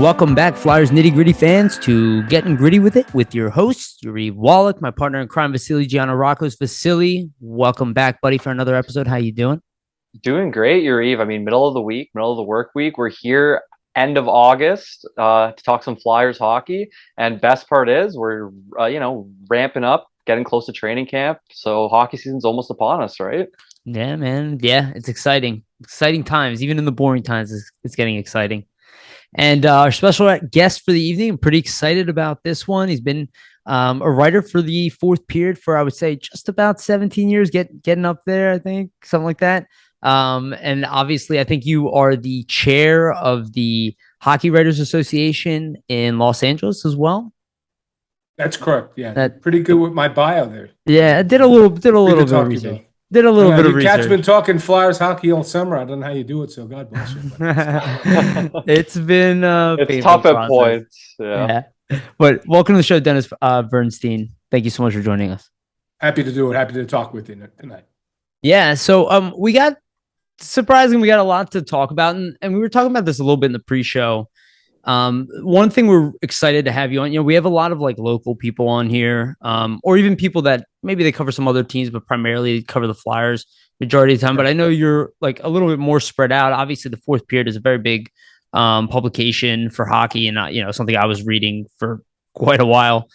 Welcome back, Flyers Nitty Gritty fans, to Getting Gritty with It with your host, Yariv, Wolok, my partner in crime, Vasili, Gianarakos. Vasili, welcome back, buddy, for another episode. How you doing? Doing great, Yariv. I mean, middle of the week, middle of the work week. We're here end of August to talk some Flyers hockey. And best part is we're, ramping up, getting close to training camp. So hockey season's almost upon us, right? Yeah, man. Yeah, it's exciting. Exciting times. Even in the boring times, it's getting exciting. And our special guest for the evening, I'm pretty excited about this one. He's been a writer for the fourth period for, I would say, just about 17 years, getting up there, I think, something like that. And obviously, I think you are the chair of the Hockey Writers Association in Los Angeles as well. That's correct. Yeah, That pretty good with my bio there. Yeah, I did a little bit of research. Did a little bit of research. Cat's been talking Flyers hockey all summer. I don't know how you do it, so God bless you. It's been it's tough at points. Yeah. But welcome to the show, Dennis Bernstein. Thank you so much for joining us. Happy to do it. Happy to talk with you tonight. Yeah. So we got a lot to talk about, and we were talking about this a little bit in the pre-show. One thing we're excited to have you on, we have a lot of like local people on here, or even people that maybe they cover some other teams, but primarily cover the Flyers majority of the time. But I know you're like a little bit more spread out. Obviously, the fourth period is a very big publication for hockey, and something I was reading for quite a while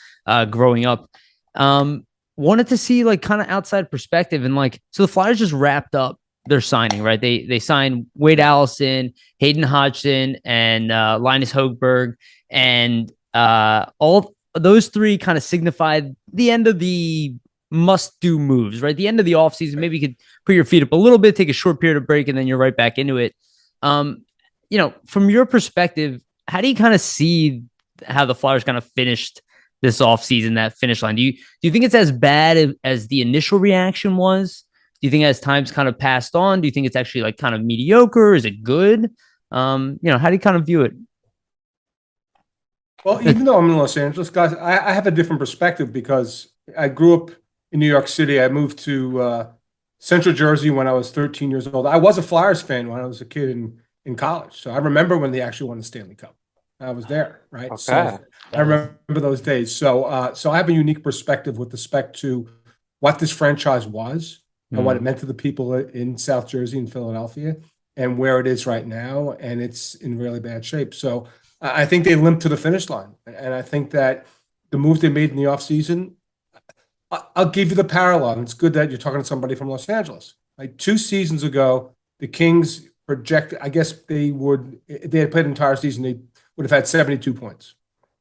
growing up. Wanted to see like kind of outside perspective, and like so the Flyers just wrapped up their signing, right? They signed Wade Allison, Hayden Hodgson, and Linus Hogberg, and all those three kind of signified the end of the must-do moves, right? The end of the offseason. Maybe you could put your feet up a little bit, take a short period of break, and then you're right back into it. From your perspective, how do you kind of see how the Flyers kind of finished this offseason, that finish line? Do you think it's as bad as the initial reaction was? Do you think as time's kind of passed on, do you think it's actually like kind of mediocre? Is it good? How do you kind of view it? Well, even though I'm in Los Angeles, guys, I have a different perspective because I grew up in New York City. I moved to Central Jersey when I was 13 years old. I was a Flyers fan when I was a kid in college. So I remember when they actually won the Stanley Cup. I was there, right? Okay. So I remember those days. So I have a unique perspective with respect to what this franchise was and what it meant to the people in South Jersey and Philadelphia and where it is right now. And it's in really bad shape. So I think they limped to the finish line. And I think that the moves they made in the offseason, I'll give you the parallel. It's good that you're talking to somebody from Los Angeles. Like 2 seasons ago, the Kings projected, I guess if they had played an entire season, they would have had 72 points.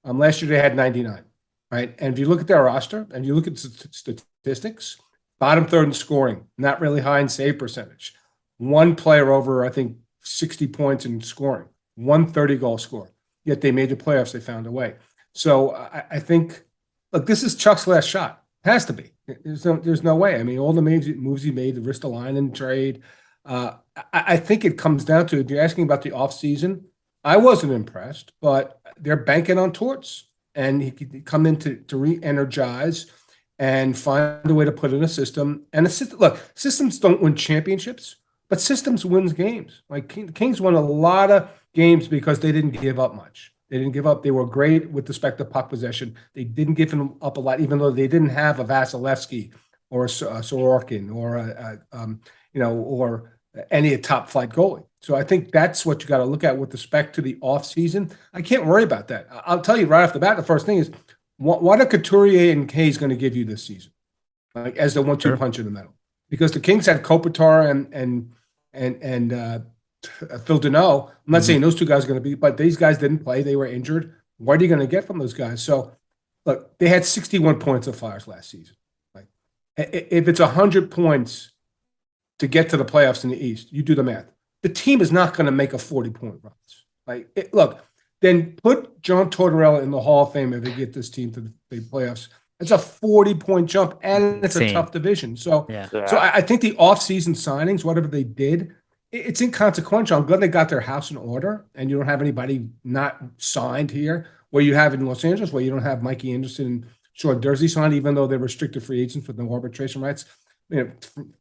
Last year they had 99, right? And if you look at their roster and you look at statistics, bottom third in scoring, not really high in save percentage. One player over, I think, 60 points in scoring, 130-goal score. Yet they made the playoffs. They found a way. So I think, look, this is Chuck's last shot. It has to be. There's no way. I mean, all the moves he made, the Ristolainen trade. I think it comes down to, if you're asking about the offseason, I wasn't impressed, but they're banking on Torts. And he could come in to re-energize and find a way to put in a system. And systems don't win championships, but systems wins games. Like the Kings won a lot of games because they didn't give up much. They didn't give up. They were great with respect to puck possession. They didn't give them up a lot, even though they didn't have a Vasilevsky or a Sorokin or any top flight goalie. So I think that's what you got to look at with respect to the offseason. I can't worry about that. I'll tell you right off the bat, the first thing is, what are Couturier and Hayes going to give you this season, like as the 1-2 punch in the middle? Because the Kings had Kopitar and Phil Deneau. I'm not saying those two guys are going to be, but these guys didn't play; they were injured. What are you going to get from those guys? So, look, they had 61 points of Flyers last season. Like, if it's 100 points to get to the playoffs in the East, you do the math. The team is not going to make a 40-point run. Look. Then put John Tortorella in the Hall of Fame if they get this team to the playoffs. It's a 40-point jump, and it's a tough division. So I think the offseason signings, whatever they did, it's inconsequential. I'm glad they got their house in order, and you don't have anybody not signed here, where you have in Los Angeles, where you don't have Mikey Anderson and Sean Durzi signed, even though they're restricted free agents with no arbitration rights.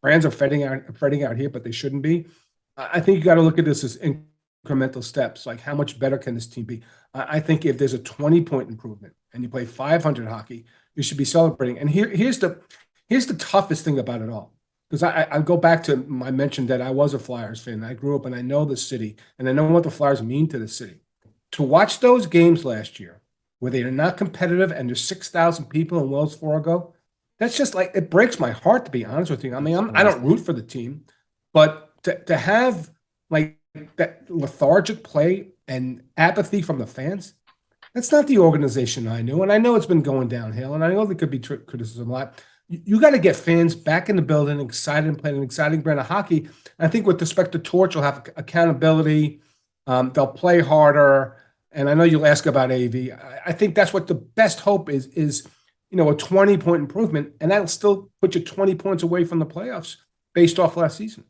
Brands are fretting out here, but they shouldn't be. I think you got to look at this as incremental steps. Like, how much better can this team be? I think if there's a 20-point improvement and you play 500 hockey, you should be celebrating. And here's the toughest thing about it all. Because I go back to I mentioned that I was a Flyers fan. I grew up and I know the city and I know what the Flyers mean to the city. To watch those games last year where they are not competitive and there's 6,000 people in Wells Fargo, that's just like, it breaks my heart, to be honest with you. I mean, I don't root for the team, but to have like that lethargic play and apathy from the fans, that's not the organization I knew. And I know it's been going downhill, and I know there could be criticism a lot. You got to get fans back in the building, excited and playing an exciting brand of hockey. And I think with respect to Torch, you'll have accountability. They'll play harder. And I know you'll ask about AV. I think that's what the best hope is a 20-point improvement, and that'll still put you 20 points away from the playoffs based off last season.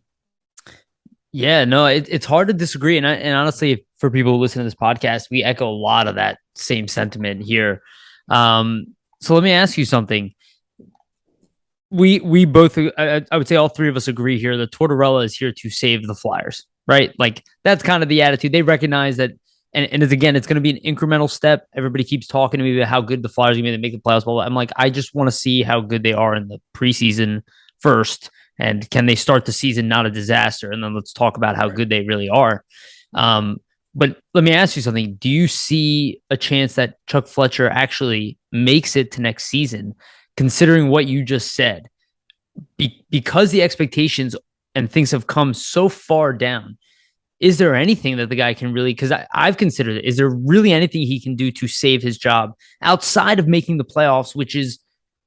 Yeah, no, it's hard to disagree. And honestly, for people who listen to this podcast, we echo a lot of that same sentiment here. So let me ask you something. We both, I would say all three of us agree here that Tortorella is here to save the Flyers, right? Like, that's kind of the attitude. They recognize that, and it's going to be an incremental step. Everybody keeps talking to me about how good the Flyers are going to make the playoffs. Blah, blah. I'm like, I just want to see how good they are in the preseason first. And can they start the season not a disaster? And then let's talk about how good they really are. But let me ask you something. Do you see a chance that Chuck Fletcher actually makes it to next season, considering what you just said? Because the expectations and things have come so far down, is there anything that the guy can really, because I've considered it, is there really anything he can do to save his job outside of making the playoffs, which is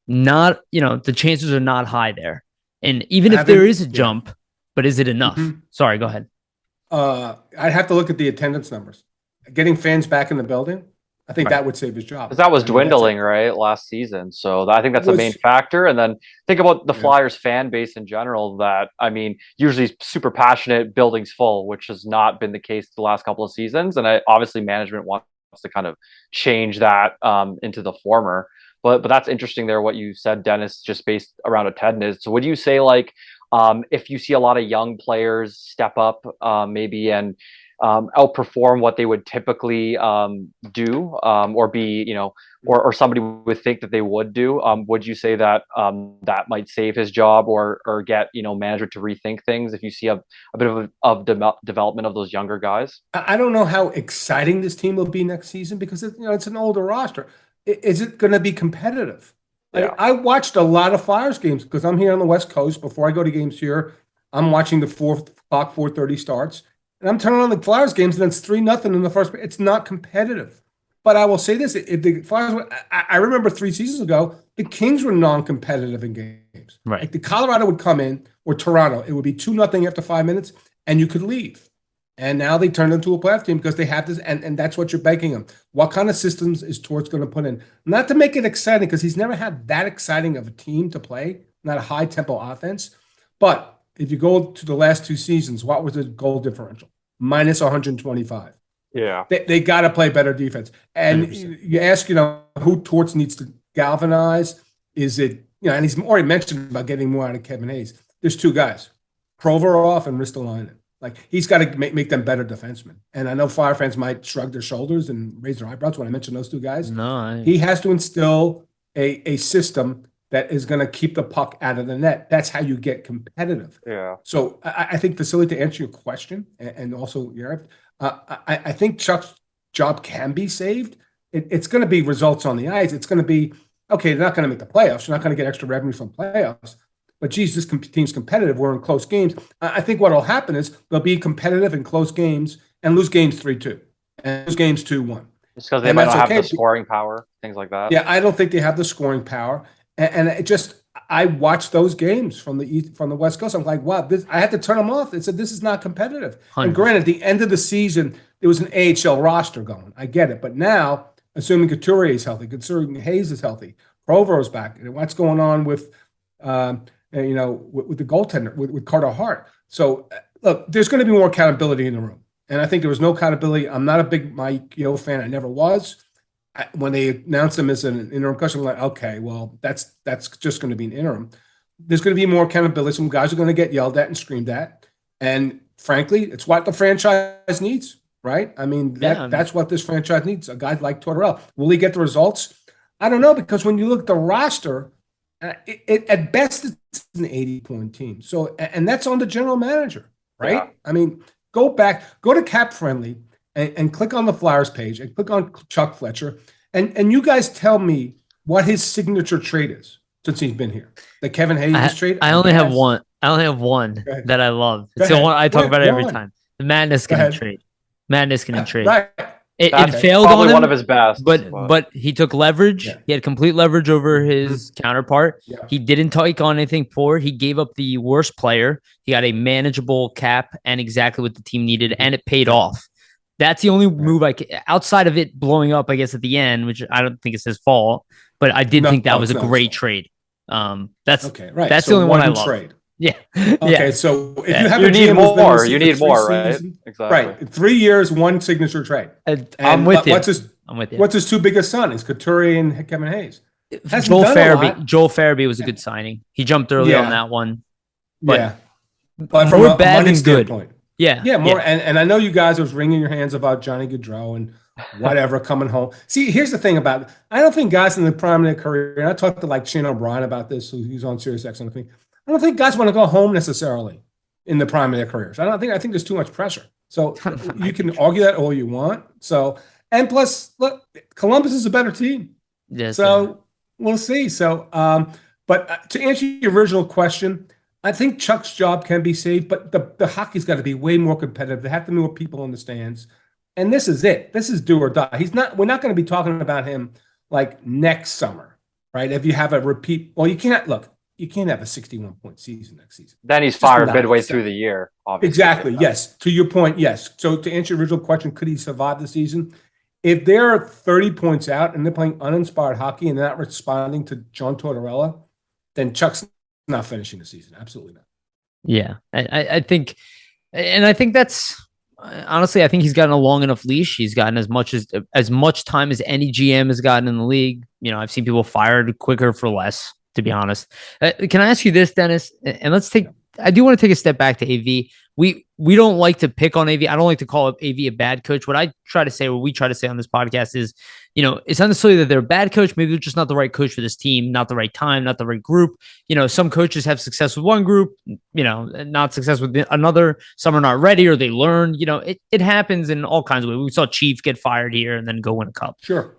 not, the chances are not high there. And even if there is a jump, but is it enough? Mm-hmm. Sorry, go ahead. I'd have to look at the attendance numbers. Getting fans back in the building, I think that would save his job. Because that was dwindling, right, last season. So I think that's a main factor. And then think about the Flyers fan base in general that, usually super passionate, buildings full, which has not been the case the last couple of seasons. And obviously management wants to kind of change that into the former. But that's interesting there, what you said, Dennis, just based around attendance. So would you say, like, if you see a lot of young players step up maybe and outperform what they would typically do or be, or somebody would think that they would do, would you say that that might save his job or get, management to rethink things if you see a bit of development of those younger guys? I don't know how exciting this team will be next season because it's an older roster. Is it going to be competitive? Yeah. I watched a lot of Flyers games because I'm here on the West Coast. Before I go to games here, I'm watching the 4:30 starts. And I'm turning on the Flyers games, and it's 3-0 in the first. It's not competitive. But I will say this: if the Flyers, I remember 3 seasons ago, the Kings were non-competitive in games. Right. Like the Colorado would come in, or Toronto, it would be 2-0 after 5 minutes, and you could leave. And now they turned into a playoff team because they have this, and that's what you're banking on. What kind of systems is Torts going to put in? Not to make it exciting, because he's never had that exciting of a team to play, not a high-tempo offense. But if you go to the last 2 seasons, what was the goal differential? Minus 125. Yeah. They got to play better defense. And 100%. You ask, who Torts needs to galvanize. Is it, and he's already mentioned about getting more out of Kevin Hayes. There's 2 guys, Provorov and Ristolainen. Like, he's got to make them better defensemen. And I know Fire fans might shrug their shoulders and raise their eyebrows when I mention those 2 guys. No, he has to instill a system that is going to keep the puck out of the net. That's how you get competitive. Yeah. So I think, Vasili, to answer your question, and also Yariv, I think Chuck's job can be saved. It's going to be results on the ice. It's going to be, okay, they're not going to make the playoffs. They're not going to get extra revenue from playoffs. But, geez, this team's competitive. We're in close games. I think what will happen is they'll be competitive in close games and lose games 3-2 and lose games 2-1. Just because they might not have the scoring power, things like that. Yeah, I don't think they have the scoring power. And it just, I watched those games from the West Coast. I'm like, wow, I had to turn them off. It said, this is not competitive. 100%. And granted, at the end of the season, there was an AHL roster going. I get it. But now, assuming Couturier is healthy, assuming Hayes is healthy, Provorov's back, and what's going on with with the goaltender, with Carter Hart. So, look, there's going to be more accountability in the room. And I think there was no accountability. I'm not a big Mike Yeo fan. I never was. When they announced him as an interim coach, I'm like, okay, well, that's just going to be an interim. There's going to be more accountability. Some guys are going to get yelled at and screamed at. And frankly, it's what the franchise needs. right? I mean, Yeah. that's what this franchise needs. A guy like Tortorella. Will he get the results? I don't know, because when you look at the roster, at best it's an 80-point team. So, and that's on the general manager, right? Yeah. I mean, go to Cap Friendly and click on the Flyers page and click on Chuck Fletcher, and you guys tell me what his signature trade is since he's been here. The Kevin Hayes trade. I only have one. I only have one that I love. It's the one I talk about every time. The Matt Niskanen trade. Matt Niskanen trade. Right. It failed probably on him, one of his best, but he took leverage. Yeah. He had complete leverage over his counterpart. Yeah. He didn't take on anything poor. He gave up the worst player. He got a manageable cap and exactly what the team needed, and it paid off. That's the only move outside of it blowing up, I guess, at the end, which I don't think it's his fault, but I did think that was a great trade. That's okay, right. That's the only one I love. Trade. Yeah. Okay. So if you have you need more, you need more, right? Exactly. Right. 3 years, one signature trade. I'm with you. I'm with you. What's his two biggest sons? Is Couturier and Kevin Hayes. Joel Farabee was a good signing. He jumped early on that one. But but from more a bad money than good. Standpoint. Yeah. More. And I know you guys was wringing your hands about Johnny Gaudreau and whatever coming home. See, here's the thing about it. I don't think guys in the prime of their career, and I talked to like Shane O'Brien about this, who's on Sirius XM with me. I don't think guys want to go home necessarily in the prime of their careers. I think there's too much pressure. So you can argue that all you want. So, and plus, look, Columbus is a better team. Yes. So we'll see. So, but to answer your original question, I think Chuck's job can be saved, but the hockey's got to be way more competitive. They have to be more people in the stands. And this is it. This is do or die. We're not going to be talking about him like next summer, right? If you have a repeat, well, you can't have a 61-point season next season. Then he's fired midway through the year, obviously. Exactly. Yes. To your point, yes. So to answer your original question, could he survive the season? If they're 30 points out and they're playing uninspired hockey and they're not responding to John Tortorella, then Chuck's not finishing the season. Absolutely not. Yeah. I think that's honestly, I think he's gotten a long enough leash. He's gotten as much time as any GM has gotten in the league. You know, I've seen people fired quicker for less, to be honest. Can I ask you this, Dennis? And I do want to take a step back to AV. We don't like to pick on AV. I don't like to call AV a bad coach. What we try to say on this podcast is, you know, it's not necessarily that they're a bad coach. Maybe they're just not the right coach for this team, not the right time, not the right group. You know, some coaches have success with one group, you know, not success with another. Some are not ready or they learn. You know, it happens in all kinds of ways. We saw Chief get fired here and then go win a cup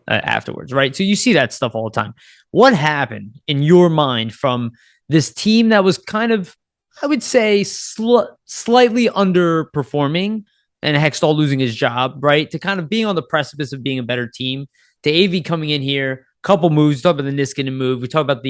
afterwards, right? So you see that stuff all the time. What happened in your mind from this team that was kind of, I would say, slightly underperforming and Hextall losing his job, right, to kind of being on the precipice of being a better team, to AV coming in here, couple moves, talk about the Niskanen move. We talk about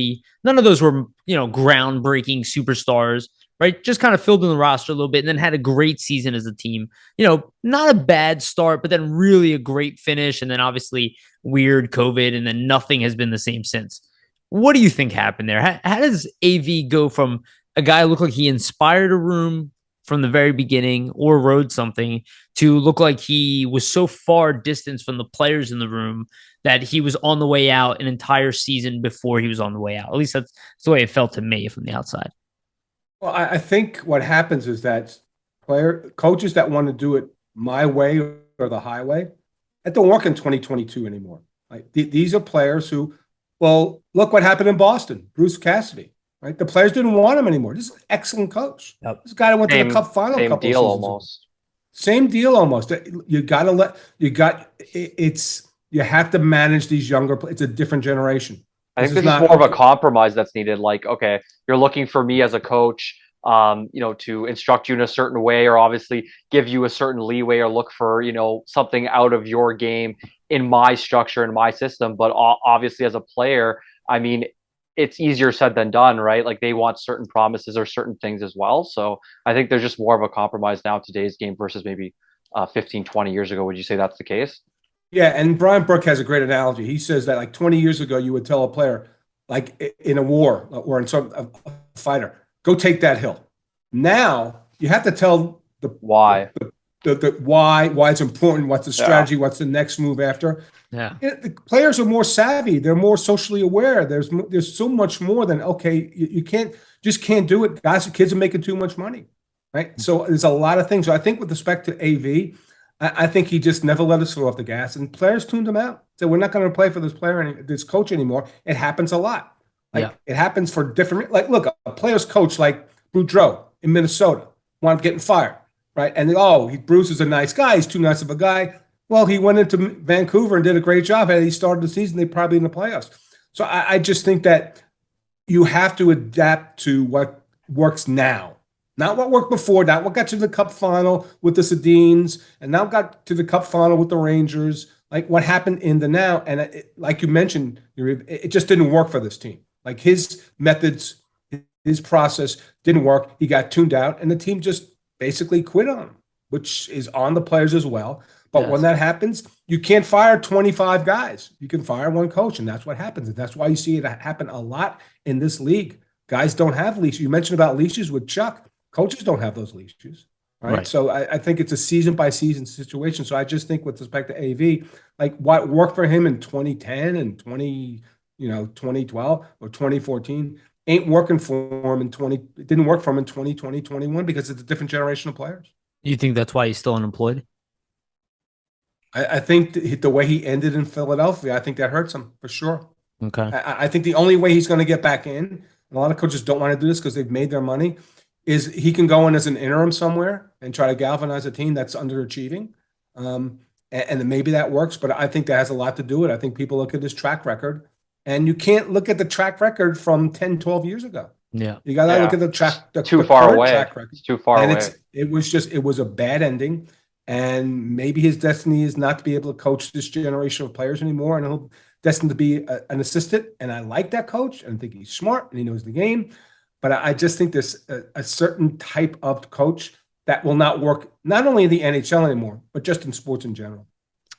none of those were, you know, groundbreaking superstars, right? Just kind of filled in the roster a little bit and then had a great season as a team. You know, not a bad start, but then really a great finish. And then obviously weird COVID, and then nothing has been the same since. What do you think happened there? How does AV go from a guy who looked like he inspired a room from the very beginning or rode something to look like he was so far distanced from the players in the room that he was on the way out an entire season before he was on the way out? At least that's the way it felt to me from the outside. Well, I think what happens is that coaches that want to do it my way or the highway, that don't work in 2022 anymore. Like these are players who, well, look what happened in Boston, Bruce Cassidy. Right, the players didn't want him anymore. This is an excellent coach. Yep. This guy went to the Cup final. Same deal almost. Same deal almost. You have to manage these younger players. It's a different generation. I think this is more of a compromise that's needed. Like, okay, you're looking for me as a coach, you know, to instruct you in a certain way, or obviously give you a certain leeway, or look for, you know, something out of your game in my structure, in my system. But obviously, as a player, I mean, it's easier said than done, right? Like they want certain promises or certain things as well. So I think there's just more of a compromise now, today's game versus maybe 15, 20 years ago. Would you say that's the case? Yeah. And Brian Burke has a great analogy. He says that like 20 years ago, you would tell a player, like in a war or in a fighter, go take that hill. Now you have to tell the why. The why it's important, what's the strategy, what's the next move after. Yeah, the players are more savvy. They're more socially aware. There's so much more than, okay, you can't do it. Guys, kids are making too much money, right? So there's a lot of things. So I think with respect to AV, I think he just never let us throw off the gas, and players tuned him out. So we're not going to play for this this coach anymore. It happens a lot. Yeah. It happens for different. Like, look, a player's coach like Boudreaux in Minnesota wound up getting fired, right? And Bruce is a nice guy. He's too nice of a guy. Well, he went into Vancouver and did a great job. Had he started the season, they'd probably in the playoffs. So I just think that you have to adapt to what works now. Not what worked before, not what got you to the Cup final with the Sedins, and now got to the Cup final with the Rangers. Like what happened in the now, and like you mentioned, it just didn't work for this team. Like his methods, his process didn't work. He got tuned out, and the team just basically quit on him, which is on the players as well. But when that happens, you can't fire 25 guys. You can fire one coach, and that's what happens. And that's why you see it happen a lot in this league. Guys don't have leashes. You mentioned about leashes with Chuck. Coaches don't have those leashes, right? So I think it's a season-by-season situation. So I just think with respect to AV, like what worked for him in 2010 and 2012 or 2014 ain't working for him it didn't work for him in 2020, 21 because it's a different generation of players. You think that's why he's still unemployed? I think the way he ended in Philadelphia, I think that hurts him for sure. Okay. I think the only way he's going to get back in, and a lot of coaches don't want to do this because they've made their money, is he can go in as an interim somewhere and try to galvanize a team that's underachieving. And maybe that works, but I think that has a lot to do with it. I think people look at his track record, and you can't look at the track record from 10, 12 years ago. Yeah. You got to look at the track. Too far away. Track record. It's too far away. It was a bad ending. And maybe his destiny is not to be able to coach this generation of players anymore. And he'll destined to be an assistant. And I like that coach. And I think he's smart and he knows the game. But I just think there's a certain type of coach that will not work, not only in the NHL anymore, but just in sports in general.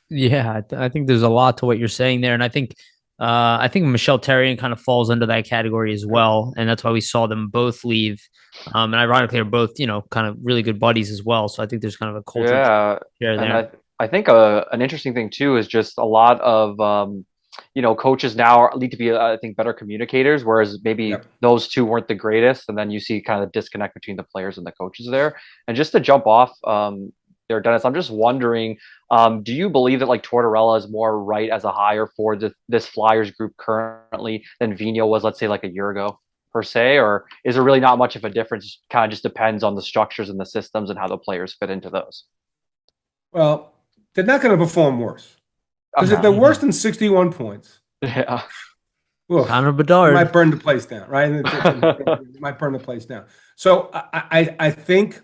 Yeah, I think there's a lot to what you're saying there. And I think Michel Therrien kind of falls under that category as well. And that's why we saw them both leave. And ironically, they're both, kind of really good buddies as well. So I think there's kind of a culture share there. And I think an interesting thing too is just a lot of coaches now need to be, I think, better communicators, whereas maybe those two weren't the greatest. And then you see kind of the disconnect between the players and the coaches there. And just to jump off there, Dennis, I'm just wondering, do you believe that like Tortorella is more right as a hire for this Flyers group currently than Vigneault was, let's say, like a year ago? Per se, or is there really not much of a difference? Kind of just depends on the structures and the systems and how the players fit into those. Well, they're not going to perform worse because if they're worse than 61 points, Connor Bedard might burn the place down, right? It might burn the place down. So I think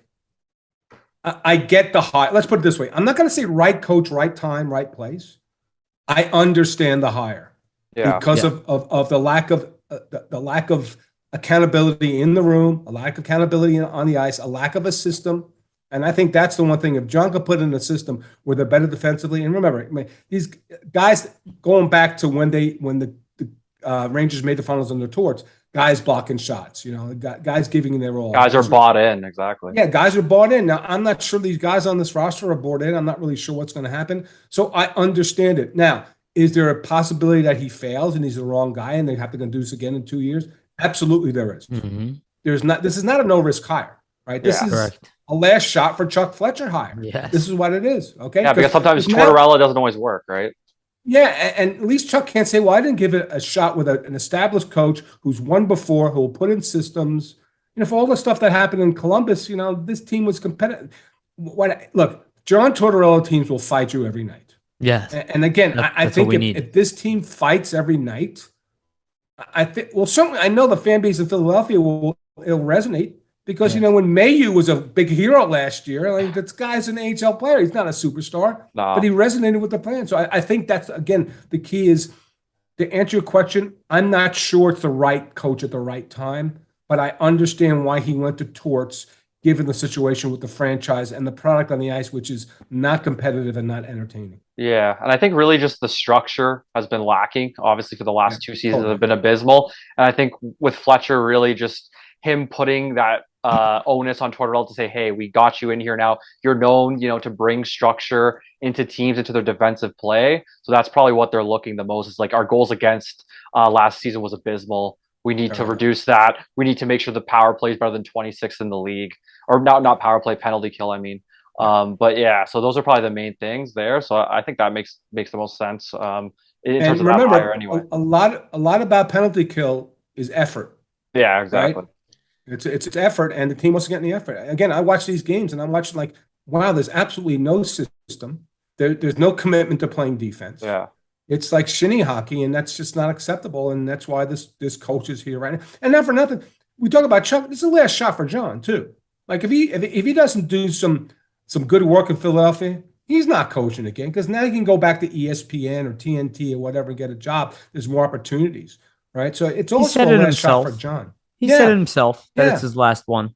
I get the hire. Let's put it this way: I'm not going to say right coach, right time, right place. I understand the hire because of the lack of the lack of accountability in the room, a lack of accountability on the ice, a lack of a system. And I think that's the one thing. If John could put in a system where they're better defensively, and remember, these guys going back to when the Rangers made the finals under Torts, guys blocking shots, guys giving their all. Guys are bought in, exactly. Yeah, guys are bought in. Now, I'm not sure these guys on this roster are bought in. I'm not really sure what's going to happen. So I understand it. Now, is there a possibility that he fails and he's the wrong guy and they have to do this again in 2 years? Absolutely, there is. Mm-hmm. This is not a no-risk hire, right? This is correct. A last shot for Chuck Fletcher hire. Yes. This is what it is, okay? Yeah, because sometimes Tortorella doesn't always work, right? Yeah, and at least Chuck can't say, well, I didn't give it a shot with an established coach who's won before, who will put in systems. For all the stuff that happened in Columbus, this team was competitive. Look, John Tortorella teams will fight you every night. Yes. And again, I think if this team fights every night, I think, well, certainly I know the fan base in Philadelphia it'll resonate because, when Mayu was a big hero last year, like this guy's an AHL player. He's not a superstar, but he resonated with the fans. So I think that's, again, the key is to answer your question. I'm not sure it's the right coach at the right time, but I understand why he went to Torts given the situation with the franchise and the product on the ice, which is not competitive and not entertaining. Yeah, and I think really just the structure has been lacking. Obviously, for the last 2 seasons have been abysmal. And I think with Fletcher, really just him putting that onus on Tortorella to say, hey, we got you in here now. You're known, to bring structure into teams, into their defensive play. So that's probably what they're looking the most. Is like our goals against last season was abysmal. We need to reduce that. We need to make sure the power play is better than 26th in the league. Or not power play, penalty kill, I mean. But yeah, so those are probably the main things there. So I think that makes the most sense in terms And of that hire remember, anyway. a lot about penalty kill is effort, Yeah, right? exactly. It's effort, and the team wasn't getting the effort. Again, I watch these games, and I'm watching like, wow, there's absolutely no system. There's no commitment to playing defense. Yeah. It's like shinny hockey, and that's just not acceptable. And that's why this coach is here right now. And not for nothing, we talk about Chuck. This is the last shot for John too. Like if he doesn't do some good work in Philadelphia, he's not coaching again, because now he can go back to ESPN or TNT or whatever and get a job. There's more opportunities, right? So it's He also said a it last shot himself. for John. He said it Yeah, himself that it's yeah. his last one.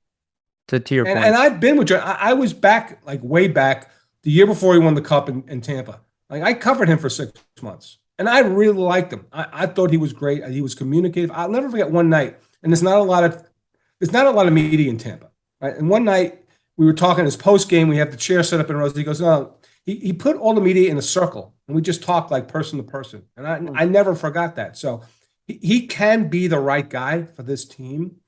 To your point. And I've been with John. I was back, like way back, the year before he won the cup in Tampa. Like I covered him for 6 months, and I really liked him. I thought he was great. He was communicative. I'll never forget one night, and there's not a lot of media in Tampa, right? And one night we were talking his post game. We have the chair set up in rows. He goes, no, he put all the media in a circle, and we just talked like person to person. And I never forgot that. So he can be the right guy for this team.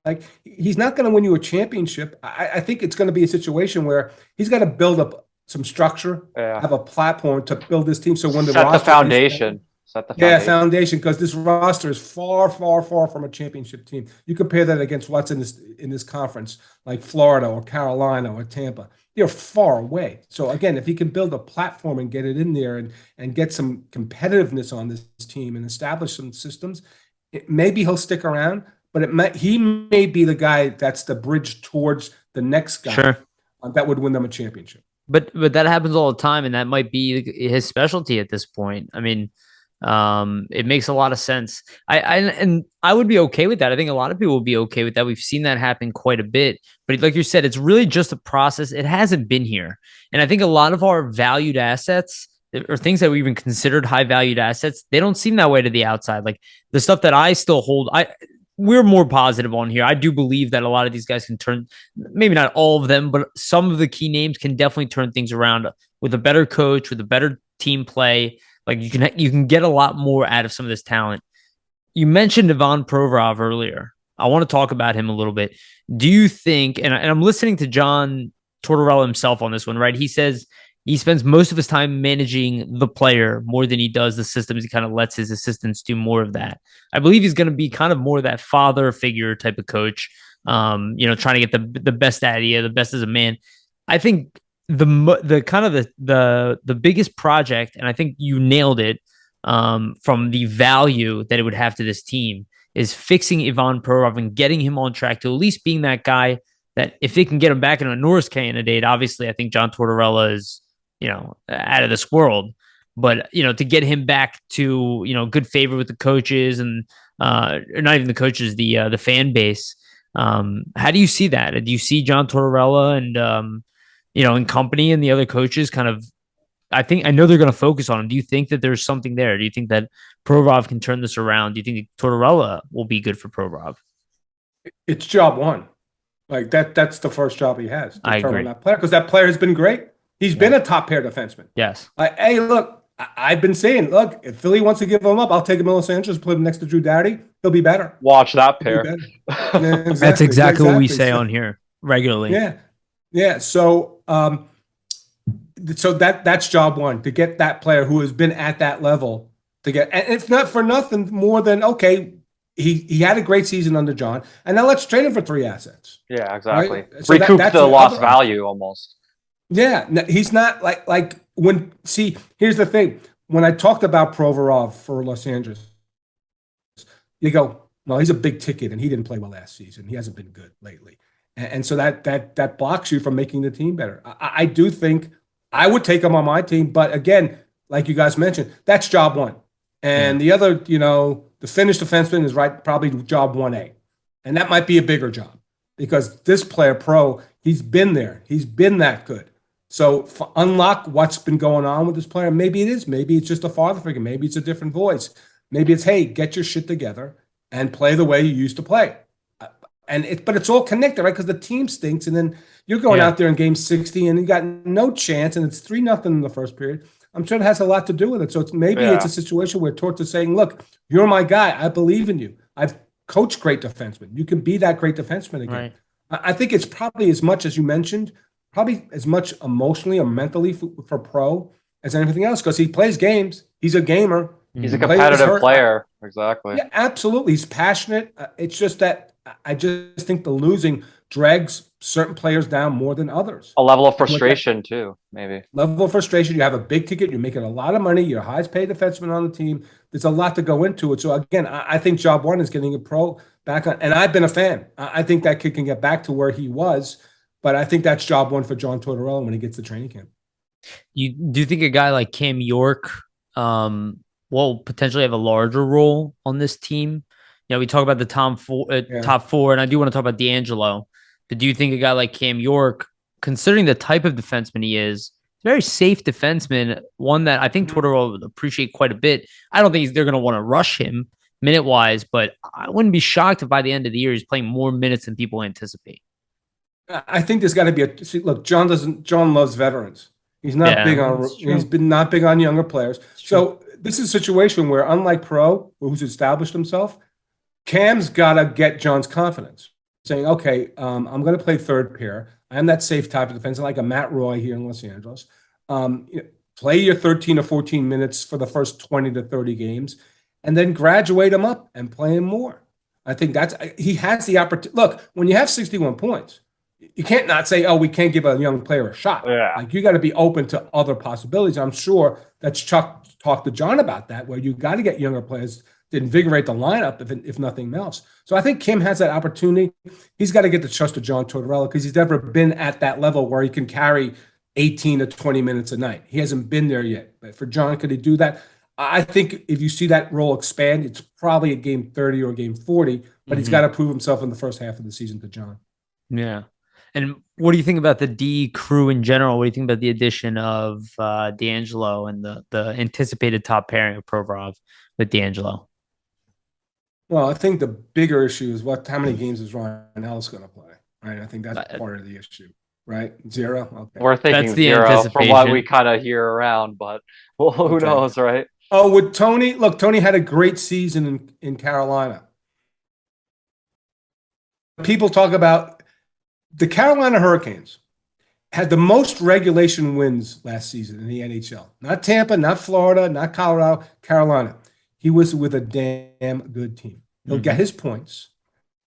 Like he's not going to win you a championship. I think it's going to be a situation where he's got to build up some structure, have a platform to build this team. So when Set the foundation. Set the yeah, foundation. foundation, because this roster is far, far, far from a championship team. You compare that against what's in this conference, like Florida or Carolina or Tampa. They're far away. So again, if he can build a platform and get it in there and get some competitiveness on this team and establish some systems, maybe he'll stick around. But he may be the guy that's the bridge towards the next guy that would win them a championship. But that happens all the time, and that might be his specialty at this point. I mean, it makes a lot of sense. I would be okay with that. I think a lot of people would be okay with that. We've seen that happen quite a bit. But like you said, it's really just a process. It hasn't been here. And I think a lot of our valued assets or things that we even considered high valued assets, they don't seem that way to the outside. Like the stuff that I still hold, we're more positive on here. I do believe that a lot of these guys can turn, maybe not all of them, but some of the key names can definitely turn things around with a better coach, with a better team play. Like you can get a lot more out of some of this talent. You mentioned Ivan Provorov earlier. I want to talk about him a little bit. Do you think, and I'm listening to John Tortorella himself on this one, right? He says he spends most of his time managing the player more than he does the systems. He kind of lets his assistants do more of that. I believe he's going to be kind of more that father figure type of coach, trying to get the best out of you, the best as a man. I think the kind of the biggest project, and I think you nailed it, from the value that it would have to this team, is fixing Ivan Provorov and getting him on track to at least being that guy that if they can get him back in a Norris candidate, obviously I think John Tortorella is, out of this world. But, to get him back to, good favor with the coaches and not even the coaches, the fan base. How do you see that? Do you see John Tortorella and, and company and the other coaches kind of, I know they're going to focus on him. Do you think that there's something there? Do you think that Provorov can turn this around? Do you think Tortorella will be good for Provorov? It's job one. Like that's the first job he has. I agree. That player, because that player has been great. He's been a top pair defenseman. Yes. Hey, look, I've been saying, look, if Philly wants to give him up, I'll take him to Los Angeles, put him next to Drew Doughty. He'll be better. Watch that pair. Yeah, exactly. That's exactly what we say on here regularly. Yeah. Yeah. So that's job one, to get that player who has been at that level to get, and it's not for nothing more than, okay, he had a great season under John, and now let's trade him for 3 assets. Yeah, exactly. Right? So recoup that's the lost value almost. Yeah, he's not like here's the thing. When I talked about Provorov for Los Angeles, you go, well, he's a big ticket and he didn't play well last season. He hasn't been good lately. And so that blocks you from making the team better. I do think I would take him on my team, but again, like you guys mentioned, that's job one. And the other, the Finnish defenseman is probably job 1A. And that might be a bigger job because this player pro, he's been there. He's been that good. So unlock what's been going on with this player. Maybe it is. Maybe it's just a father figure. Maybe it's a different voice. Maybe it's, hey, get your shit together and play the way you used to play. But it's all connected, right? Because the team stinks, and then you're going out there in game 60 and you got no chance, and it's 3-0 in the first period. I'm sure it has a lot to do with it. So it's a situation where Torts is saying, look, you're my guy. I believe in you. I've coached great defensemen. You can be that great defenseman again. Right. I think it's probably as much as you mentioned. probably as much emotionally or mentally for Pro as anything else because he plays games. He's a gamer. He's a Plays competitive hurt. player. Exactly. Yeah, absolutely. He's passionate. It's just that I just think the losing drags certain players down more than others. A level of frustration too, maybe. Level of frustration. You have a big ticket. You're making a lot of money. You're highest paid defenseman on the team. There's a lot to go into it. So again, I think job one is getting a Pro back on. And I've been a fan. I think that kid can get back to where he was. But I think that's job one for John Tortorella when he gets to training camp. Do you think a guy like Cam York will potentially have a larger role on this team? You know, we talk about the top four, and I do want to talk about D'Angelo. But do you think a guy like Cam York, considering the type of defenseman he is, very safe defenseman, one that I think Tortorella would appreciate quite a bit. I don't think they're going to want to rush him minute-wise, but I wouldn't be shocked if by the end of the year he's playing more minutes than people anticipate. I think there's got to be look, John loves veterans. He's not big on, he's been not big on younger players. So this is a situation where, unlike Pro, who's established himself, Cam's got to get John's confidence, saying, okay, I'm going to play third pair. I'm that safe type of defense, like a Matt Roy here in Los Angeles. Play your 13 or 14 minutes for the first 20 to 30 games, and then graduate him up and play him more. I think he has the opportunity. Look, when you have 61 points, you can't not say, oh, we can't give a young player a shot. Yeah. Like, you got to be open to other possibilities. I'm sure that Chuck talked to John about that, where you got to get younger players to invigorate the lineup, if nothing else. So I think Kim has that opportunity. He's got to get the trust of John Tortorella because he's never been at that level where he can carry 18 to 20 minutes a night. He hasn't been there yet. But for John, could he do that? I think if you see that role expand, it's probably a game 30 or game 40, but he's got to prove himself in the first half of the season to John. Yeah. And what do you think about the D crew in general? What do you think about the addition of D'Angelo and the anticipated top pairing of Provorov with D'Angelo? Well, I think the bigger issue is how many games is Ryan Ellis going to play, right? I think that's part of the issue, right? 0? Okay. We're thinking That's the 0 from what we kind of hear around, but who knows, right? Oh, with Tony, look, Tony had a great season in Carolina. People talk about the Carolina Hurricanes had the most regulation wins last season in the NHL. Not Tampa, not Florida, not Colorado, Carolina. He was with a damn good team. He'll get his points.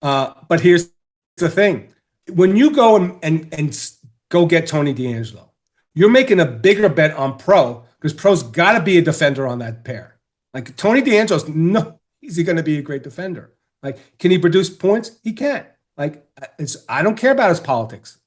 But here's the thing. When you go and go get Tony D'Angelo, you're making a bigger bet on Pro because Pro's got to be a defender on that pair. Like, Tony D'Angelo's, is he going to be a great defender? Like, can he produce points? He can't. Like, I don't care about his politics.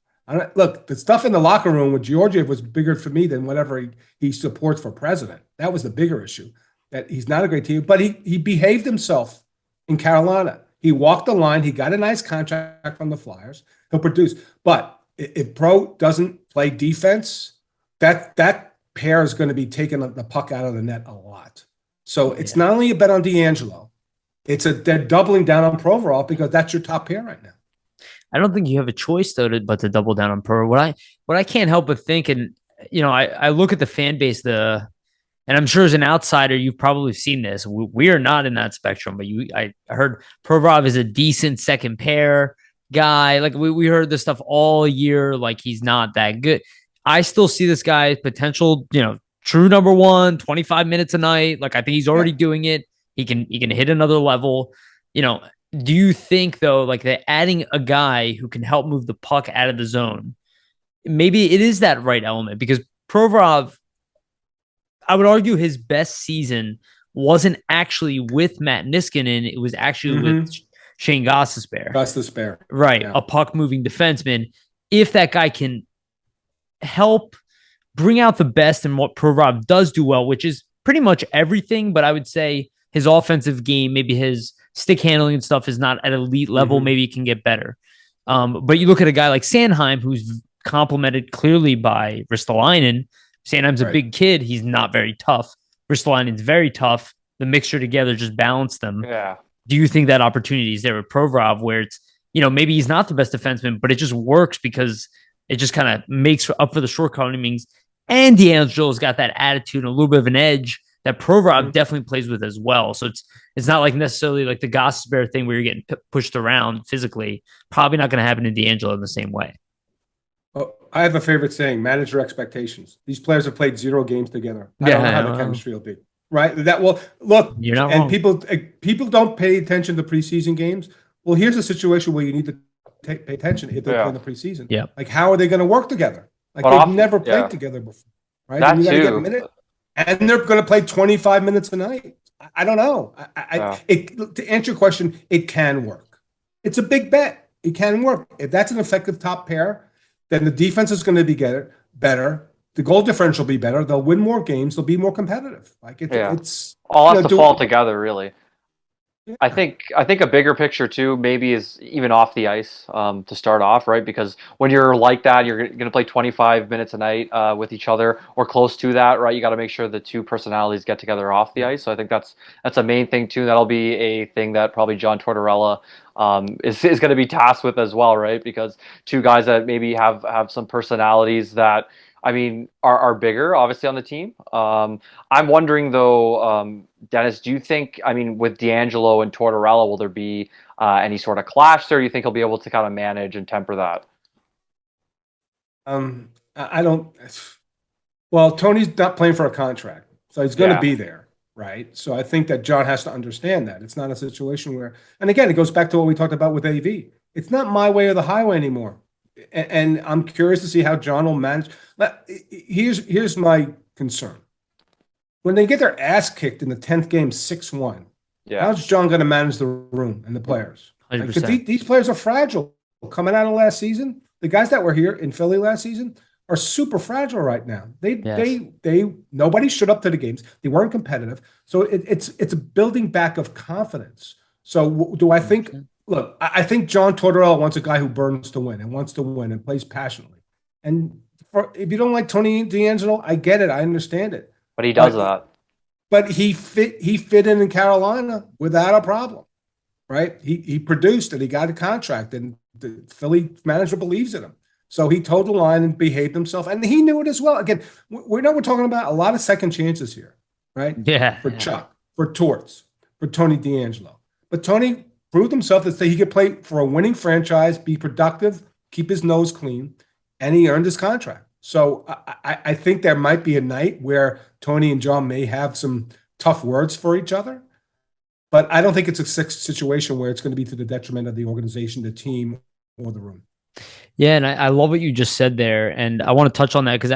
Look, the stuff in the locker room with Georgiev was bigger for me than whatever he supports for president. That was the bigger issue. That he's not a great team, but he behaved himself in Carolina. He walked the line. He got a nice contract from the Flyers. He'll produce. But if Pro doesn't play defense, that pair is going to be taking the puck out of the net a lot. So it's not only a bet on D'Angelo, they're doubling down on Provorov because that's your top pair right now. I don't think you have a choice though, but to double down on Pro. What I can't help but think, and I look at the fan base, and I'm sure as an outsider, you've probably seen this. We are not in that spectrum, but I heard Provorov is a decent second pair guy. Like, we heard this stuff all year. Like, he's not that good. I still see this guy's potential, true number one, 25 minutes a night. Like, I think he's already doing it. He can hit another level. Do you think though, like, that adding a guy who can help move the puck out of the zone, maybe it is that right element? Because Provorov, I would argue his best season wasn't actually with Matt Niskanen. It was actually with Shane Gostisbehere. Right. Yeah. A puck moving defenseman. If that guy can help bring out the best in what Provorov does do well, which is pretty much everything, but I would say his offensive game, maybe his stick handling and stuff is not at elite level. Maybe he can get better. But you look at a guy like Sanheim, who's complemented clearly by Ristolainen. Sanheim's a big kid. He's not very tough. Ristolainen's very tough. The mixture together just balanced them. Yeah. Do you think that opportunity is there with Provorov where it's, maybe he's not the best defenseman, but it just works because it just kind of makes up for the shortcomings. And D'Angelo's got that attitude and a little bit of an edge that Provorov definitely plays with as well. So it's not like necessarily like the Gostisbehere thing where you're getting pushed around physically. Probably not going to happen to D'Angelo in the same way. I have a favorite saying: manage your expectations. These players have played 0 games together. I don't know how the chemistry will be. Right? That will look. You're not and wrong. people don't pay attention to preseason games. Well, here's a situation where you need to pay attention if they're playing the preseason. Yeah. Like, how are they going to work together? Like, But they've never played together before, right? That and you got to get too. a minute, and they're going to play 25 minutes a night. I don't know. To answer your question, it can work. It's a big bet. It can work. If that's an effective top pair, then the defense is going to be better. The goal differential will be better. They'll win more games. They'll be more competitive. Like it's all has to fall together, really. Yeah. I think a bigger picture too maybe is even off the ice to start off, right? Because when you're like that, you're going to play 25 minutes a night with each other or close to that, right? You got to make sure the two personalities get together off the ice. So I think that's a main thing too. That'll be a thing that probably John Tortorella is going to be tasked with as well, right? Because two guys that maybe have some personalities that, I mean, are bigger, obviously, on the team. I'm wondering, though, Dennis, do you think, I mean, with D'Angelo and Tortorella, will there be any sort of clash there? Do you think he'll be able to kind of manage and temper that? I don't. Well, Tony's not playing for a contract, so he's going to be there, right? So I think that John has to understand that. It's not a situation where, and again, it goes back to what we talked about with AV. It's not my way or the highway anymore. And I'm curious to see how John will manage. Here's my concern. When they get their ass kicked in the 10th game 6-1, how's John going to manage the room and the players? Because these players are fragile. Coming out of last season, the guys that were here in Philly last season are super fragile right now. Nobody showed up to the games. They weren't competitive. So it's a building back of confidence. So do I think? Look, I think John Tortorella wants a guy who burns to win and wants to win and plays passionately. And if you don't like Tony D'Angelo, I get it. I understand it. But he does that. But he fit in Carolina without a problem, right? He produced and he got a contract, and the Philly manager believes in him. So he toed the line and behaved himself, and he knew it as well. Again, we're talking about a lot of second chances here, right? Yeah. For Chuck, for Torts, for Tony D'Angelo. But Tony proved himself that he could play for a winning franchise, be productive, keep his nose clean, and he earned his contract. So I think there might be a night where Tony and John may have some tough words for each other, but I don't think it's a situation where it's going to be to the detriment of the organization, the team, or the room. Yeah, and I love what you just said there, and I want to touch on that because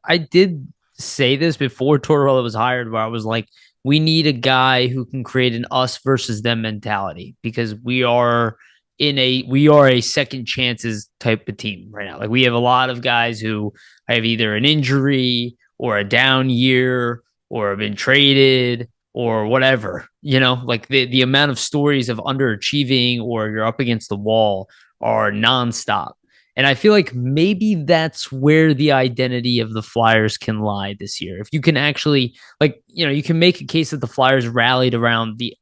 I did say this before Tortorella was hired, where I was like, we need a guy who can create an us versus them mentality because we are a second chances type of team right now. Like we have a lot of guys who have either an injury or a down year or have been traded or whatever, like the amount of stories of underachieving or you're up against the wall are nonstop. And I feel like maybe that's where the identity of the Flyers can lie this year. If you can actually, you can make a case that the Flyers rallied around the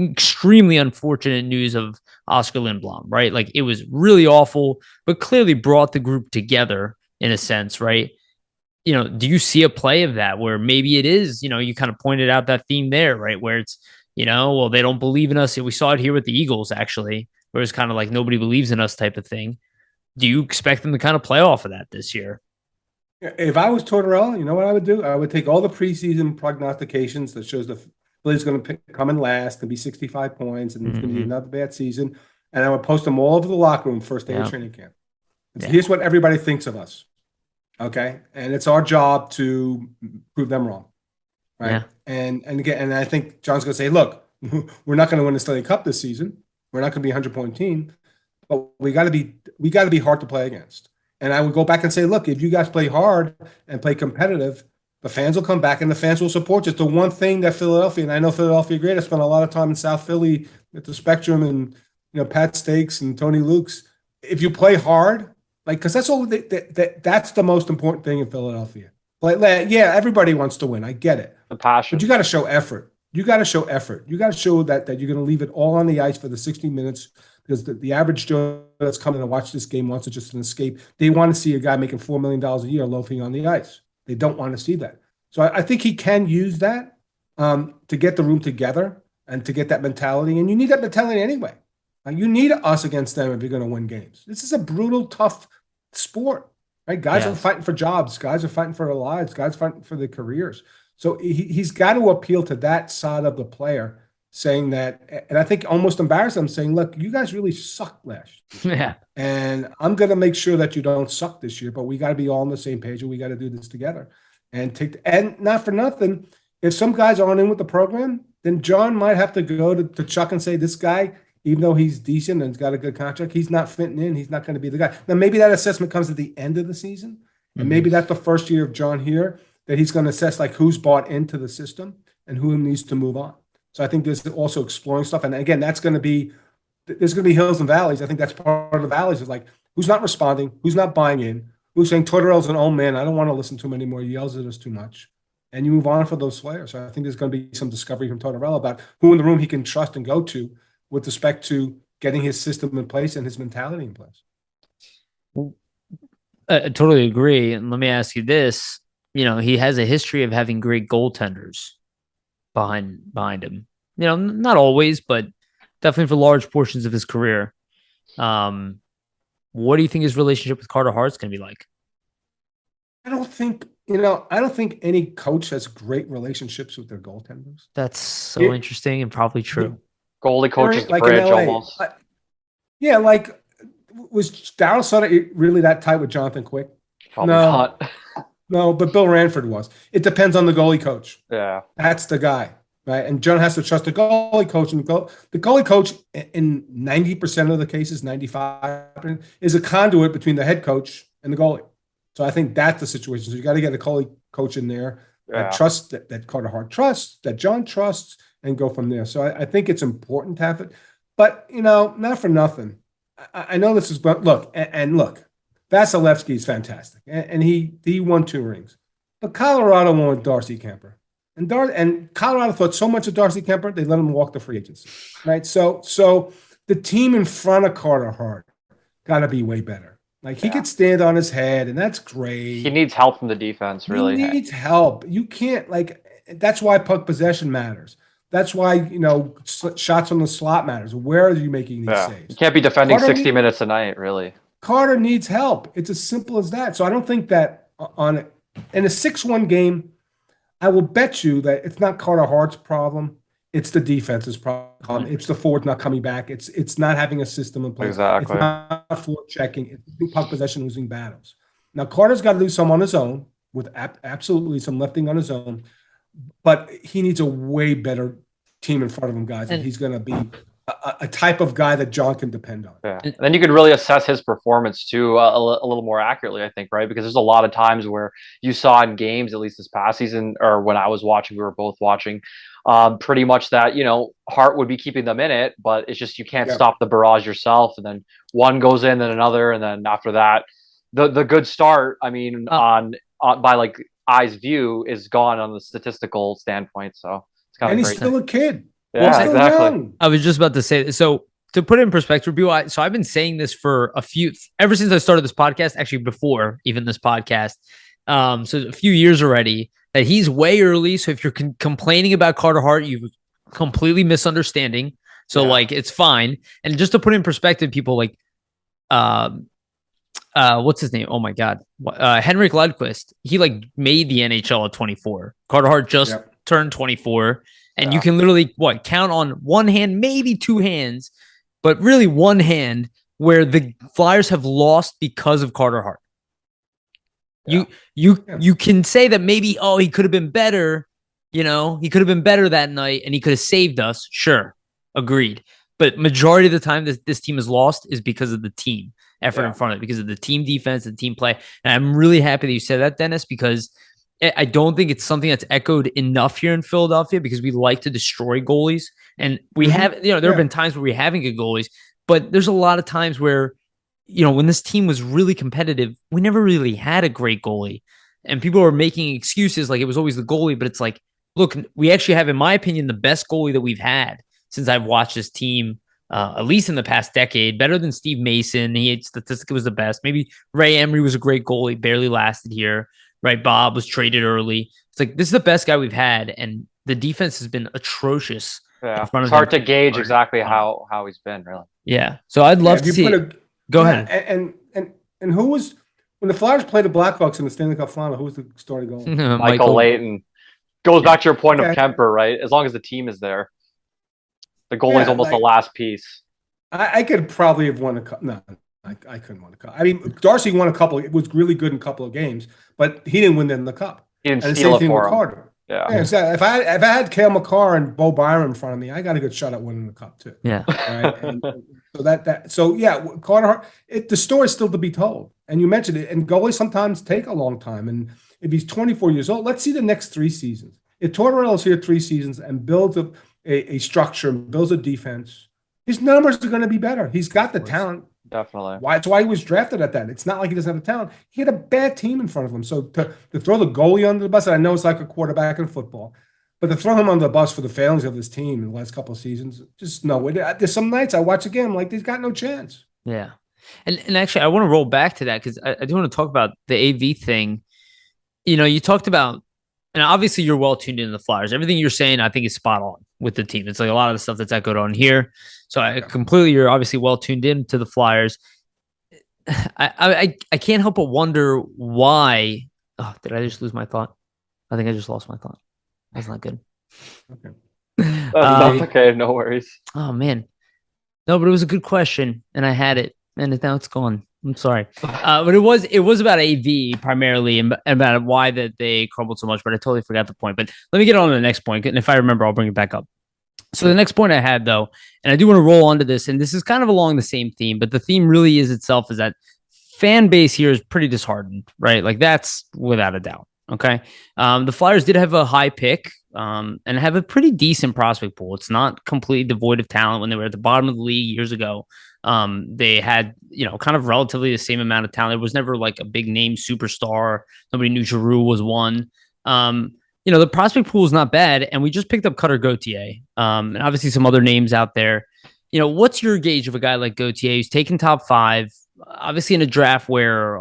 extremely unfortunate news of Oscar Lindblom, right? Like it was really awful, but clearly brought the group together in a sense, right? Do you see a play of that where maybe it is, you kind of pointed out that theme there, right? Where it's, well, they don't believe in us. We saw it here with the Eagles, actually, where it's kind of like nobody believes in us type of thing. Do you expect them to kind of play off of that this year? If I was Tortorella, you know what I would do? I would take all the preseason prognostications that shows the Phillies going to come in last and be 65 points, and it's going to be another bad season, and I would post them all over the locker room first day of training camp. Here's what everybody thinks of us, okay? And it's our job to prove them wrong, right? Yeah. And again, and I think John's going to say, look, we're not going to win the Stanley Cup this season. We're not going to be a 100-point team. But we got to be hard to play against. And I would go back and say, look, if you guys play hard and play competitive, the fans will come back and the fans will support you. It's the one thing that Philadelphia, and I know Philadelphia great. I spent a lot of time in South Philly at the Spectrum and Pat Stakes and Tony Luke's. If you play hard, because that's all that's the most important thing in Philadelphia. Everybody wants to win. I get it. The passion. But you got to show effort. You got to show that you're going to leave it all on the ice for the 60 minutes. Because the average Joe that's coming to watch this game wants to just an escape. They want to see a guy making $4 million a year loafing on the ice. They don't want to see that. So I think he can use that to get the room together and to get that mentality. And you need that mentality anyway. You need us against them if you're going to win games. This is a brutal, tough sport. right? Guys Yeah. are fighting for jobs. Guys are fighting for their lives. Guys fighting for their careers. So he's got to appeal to that side of the player, saying that, and I think almost embarrass them, saying, "Look, you guys really sucked last year, Yeah. and I'm going to make sure that you don't suck this year. But we got to be all on the same page, and we got to do this together." And not for nothing, if some guys aren't in with the program, then John might have to go to Chuck and say, "This guy, even though he's decent and he's got a good contract, he's not fitting in. He's not going to be the guy." Now, maybe that assessment comes at the end of the season, and maybe that's the first year of John here that he's going to assess like who's bought into the system and who needs to move on. So I think there's also exploring stuff, and again, there's going to be hills and valleys. I think that's part of the valleys is like who's not responding, who's not buying in, who's saying Tortorella's an old man. I don't want to listen to him anymore. He yells at us too much. And you move on for those players. So I think there's going to be some discovery from Tortorella about who in the room he can trust and go to with respect to getting his system in place and his mentality in place. I totally agree. And let me ask you this. He has a history of having great goaltenders behind him. Not always, but definitely for large portions of his career. What do you think his relationship with Carter Hart's going to be like? I don't think any coach has great relationships with their goaltenders. That's so interesting and probably true. Goalie coaches the like bridge in LA, almost. Yeah, like was Daryl Sutter really that tight with Jonathan Quick? Probably not. No, but Bill Ranford was. It depends on the goalie coach. Yeah. That's the guy, right? And John has to trust the goalie coach. And the goalie coach, in 90% of the cases, 95%, is a conduit between the head coach and the goalie. So I think that's the situation. So you got to get a goalie coach in there that trusts, that Carter Hart trusts, that John trusts, and go from there. So I think it's important to have it. But, not for nothing. I know this is, but look, Vasilevsky is fantastic. And he won 2 rings. But Colorado won with Darcy Kemper. And Colorado thought so much of Darcy Kemper, they let him walk the free agency, right? So the team in front of Carter Hart got to be way better. Like he could stand on his head, and that's great. He needs help from the defense, really. He needs help. You can't that's why puck possession matters. That's why, shots on the slot matters. Where are you making these saves? You can't be defending 60 minutes a night, really. Carter needs help. It's as simple as that. So I don't think that in a 6-1 game, I will bet you that it's not Carter Hart's problem. It's the defense's problem. It's the forwards not coming back. It's not having a system in place. Exactly. It's not forward checking. It's puck possession, losing battles. Now, Carter's got to do some on his own with absolutely some lifting on his own, but he needs a way better team in front of him, guys, and he's going to be a type of guy that John can depend on. Yeah. And then you could really assess his performance too a little more accurately, I think, right? Because there's a lot of times where you saw in games, at least this past season, or when I was watching, we were both watching, pretty much that, Hart would be keeping them in it, but it's just you can't stop the barrage yourself. And then one goes in, then another, and then after that, the good start, I mean, on by like eyes view is gone on the statistical standpoint. So it's kind of and great. He's still a kid. Yeah, exactly. Young. I was just about to say, so to put it in perspective, so I've been saying this for ever since I started this podcast, actually before even this podcast. So a few years already, that he's way early. So if you're complaining about Carter Hart, you're completely misunderstanding. So it's fine. And just to put it in perspective, people like, what's his name? Oh my God. Henrik Lundqvist. He made the NHL at 24. Carter Hart just turned 24. And you can literally count on one hand, maybe 2 hands, but really one hand where the Flyers have lost because of Carter Hart. Yeah. You can say that maybe, he could have been better. He could have been better that night and he could have saved us. Sure. Agreed. But majority of the time this team is lost is because of the team effort in front of it, because of the team defense, the team play. And I'm really happy that you said that, Dennis, because I don't think it's something that's echoed enough here in Philadelphia, because we like to destroy goalies. And we have, there have been times where we haven't good goalies, but there's a lot of times where, when this team was really competitive, we never really had a great goalie. And people are making excuses like it was always the goalie, but it's like, look, we actually have, in my opinion, the best goalie that we've had since I've watched this team, at least in the past decade, better than Steve Mason. He statistically was the best. Maybe Ray Emery was a great goalie, barely lasted here. Right, Bob was traded early. It's like, this is the best guy we've had, and the defense has been atrocious. Yeah, it's hard to gauge exactly how he's been, really. Yeah, so I'd love to see. Go ahead. And who was when the Flyers played the Blackhawks in the Stanley Cup final, who was the starting goalie? Michael Layton. Goes back to your point Okay. of Kemper, right? As long as the team is there, the goalie's almost the last piece. I could probably have won a cup. No, I couldn't win a cup. I mean, Darcy won a couple. It was really good in a couple of games, but he didn't win in the cup. He didn't and steal the same it thing for with him. Carter. Yeah. So if I had Cale McCarr and Bo Byron in front of me, I got a good shot at winning the cup too. Yeah. Right. And so Carter. The story's still to be told. And you mentioned it. And goalies sometimes take a long time. And if he's 24 years old, let's see the next 3 seasons. If Tortorella's here 3 seasons and builds a structure and builds a defense, his numbers are going to be better. He's got the talent. Definitely. That's why he was drafted at that. It's not like he doesn't have the talent. He had a bad team in front of him. So to throw the goalie under the bus, and I know it's like a quarterback in football, but to throw him under the bus for the failings of his team in the last couple of seasons, just no. There's some nights I watch a game, I'm like, he's got no chance. Yeah. And actually, I want to roll back to that because I do want to talk about the AV thing. You know, you talked about, and obviously you're well tuned into the Flyers. Everything you're saying, I think, is spot on with the team. It's like a lot of the stuff that's echoed on here. So you're obviously well tuned in to the Flyers. I can't help but wonder why. Oh, did I just lose my thought? I think I just lost my thought. That's not good. Okay. That's okay. No worries. Oh man, no, but it was a good question, and I had it, and now it's gone. I'm sorry, but it was about AV primarily, and about why that they crumbled so much. But I totally forgot the point. But let me get on to the next point, and if I remember, I'll bring it back up. So the next point I had, though, and I do want to roll onto this, and this is kind of along the same theme, but the theme really is itself is that fan base here is pretty disheartened, right? Like that's without a doubt. Okay. The Flyers did have a high pick and have a pretty decent prospect pool. It's not completely devoid of talent. When they were at the bottom of the league years ago, they had, kind of relatively the same amount of talent. It was never like a big name superstar. Nobody knew Giroux was one. The prospect pool is not bad, and we just picked up Cutter Gauthier, and obviously some other names out there. What's your gauge of a guy like Gauthier who's taken top 5, obviously in a draft where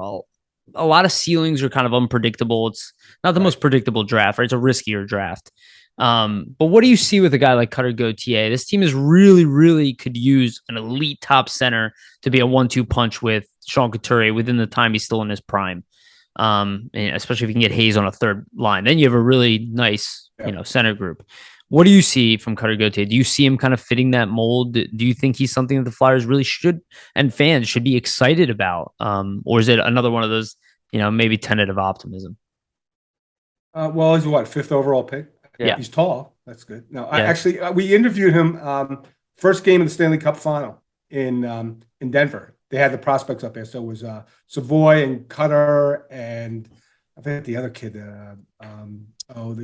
a lot of ceilings are kind of unpredictable. It's not the most predictable draft, right? It's a riskier draft. But what do you see with a guy like Cutter Gauthier? This team is really, really could use an elite top center to be a 1-2 punch with Sean Couturier within the time he's still in his prime. And especially if you can get Hayes on a third line, then you have a really nice, center group. What do you see from Cutter Gauthier? Do you see him kind of fitting that mold? Do you think he's something that the Flyers really should and fans should be excited about? Or is it another one of those, maybe tentative optimism? Well, he's what, 5th overall pick? Yeah. He's tall. That's good. No, we interviewed him first game of the Stanley Cup final in Denver. They had the prospects up there. So it was Savoy and Cutter and I think the other kid.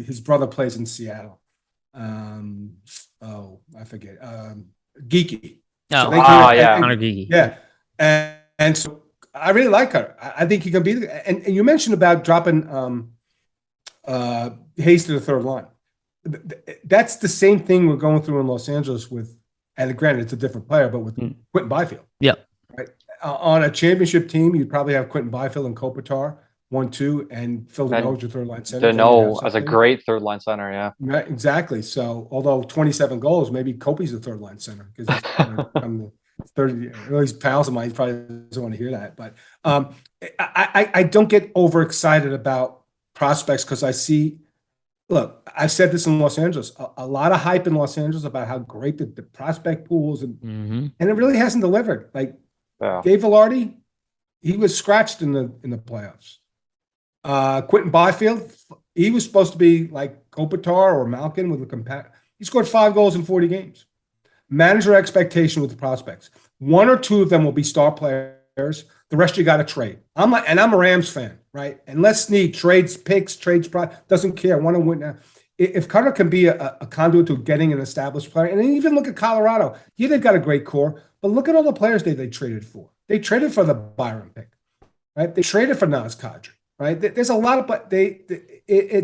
His brother plays in Seattle. I forget. Geeky. Oh, Connor Geeky. Yeah, and so I really like Cutter. I think he can be. And you mentioned about dropping Hayes to the third line. That's the same thing we're going through in Los Angeles with. And granted, it's a different player, but with Quentin Byfield. Yep. Right. On a championship team, you'd probably have Quentin Byfield and Kopitar 1-2, and Phil Deneau your third line center. Deneau as a great third line center, yeah. Right, exactly. So, although 27 goals, maybe Kopi's the third line center because he's 30. He's pals of mine. He probably doesn't want to hear that. But I don't get overexcited about prospects because I see. Look, I've said this in Los Angeles. A lot of hype in Los Angeles about how great the prospect pools and it really hasn't delivered. Like Dave Velarde, he was scratched in the playoffs. Quentin Byfield, he was supposed to be like Kopitar or Malkin with a compact. He scored 5 goals in 40 games. Manage your expectation with the prospects. 1 or 2 of them will be star players. The rest you got to trade. I'm a Rams fan, right? Unless Snead trades picks, doesn't care. Want to win. If Cutter can be a conduit to getting an established player, and then even look at Colorado. Yeah, they've got a great core, but look at all the players they traded for. They traded for the Byron pick, right? They traded for Naz Kadri, right? There's a lot of, but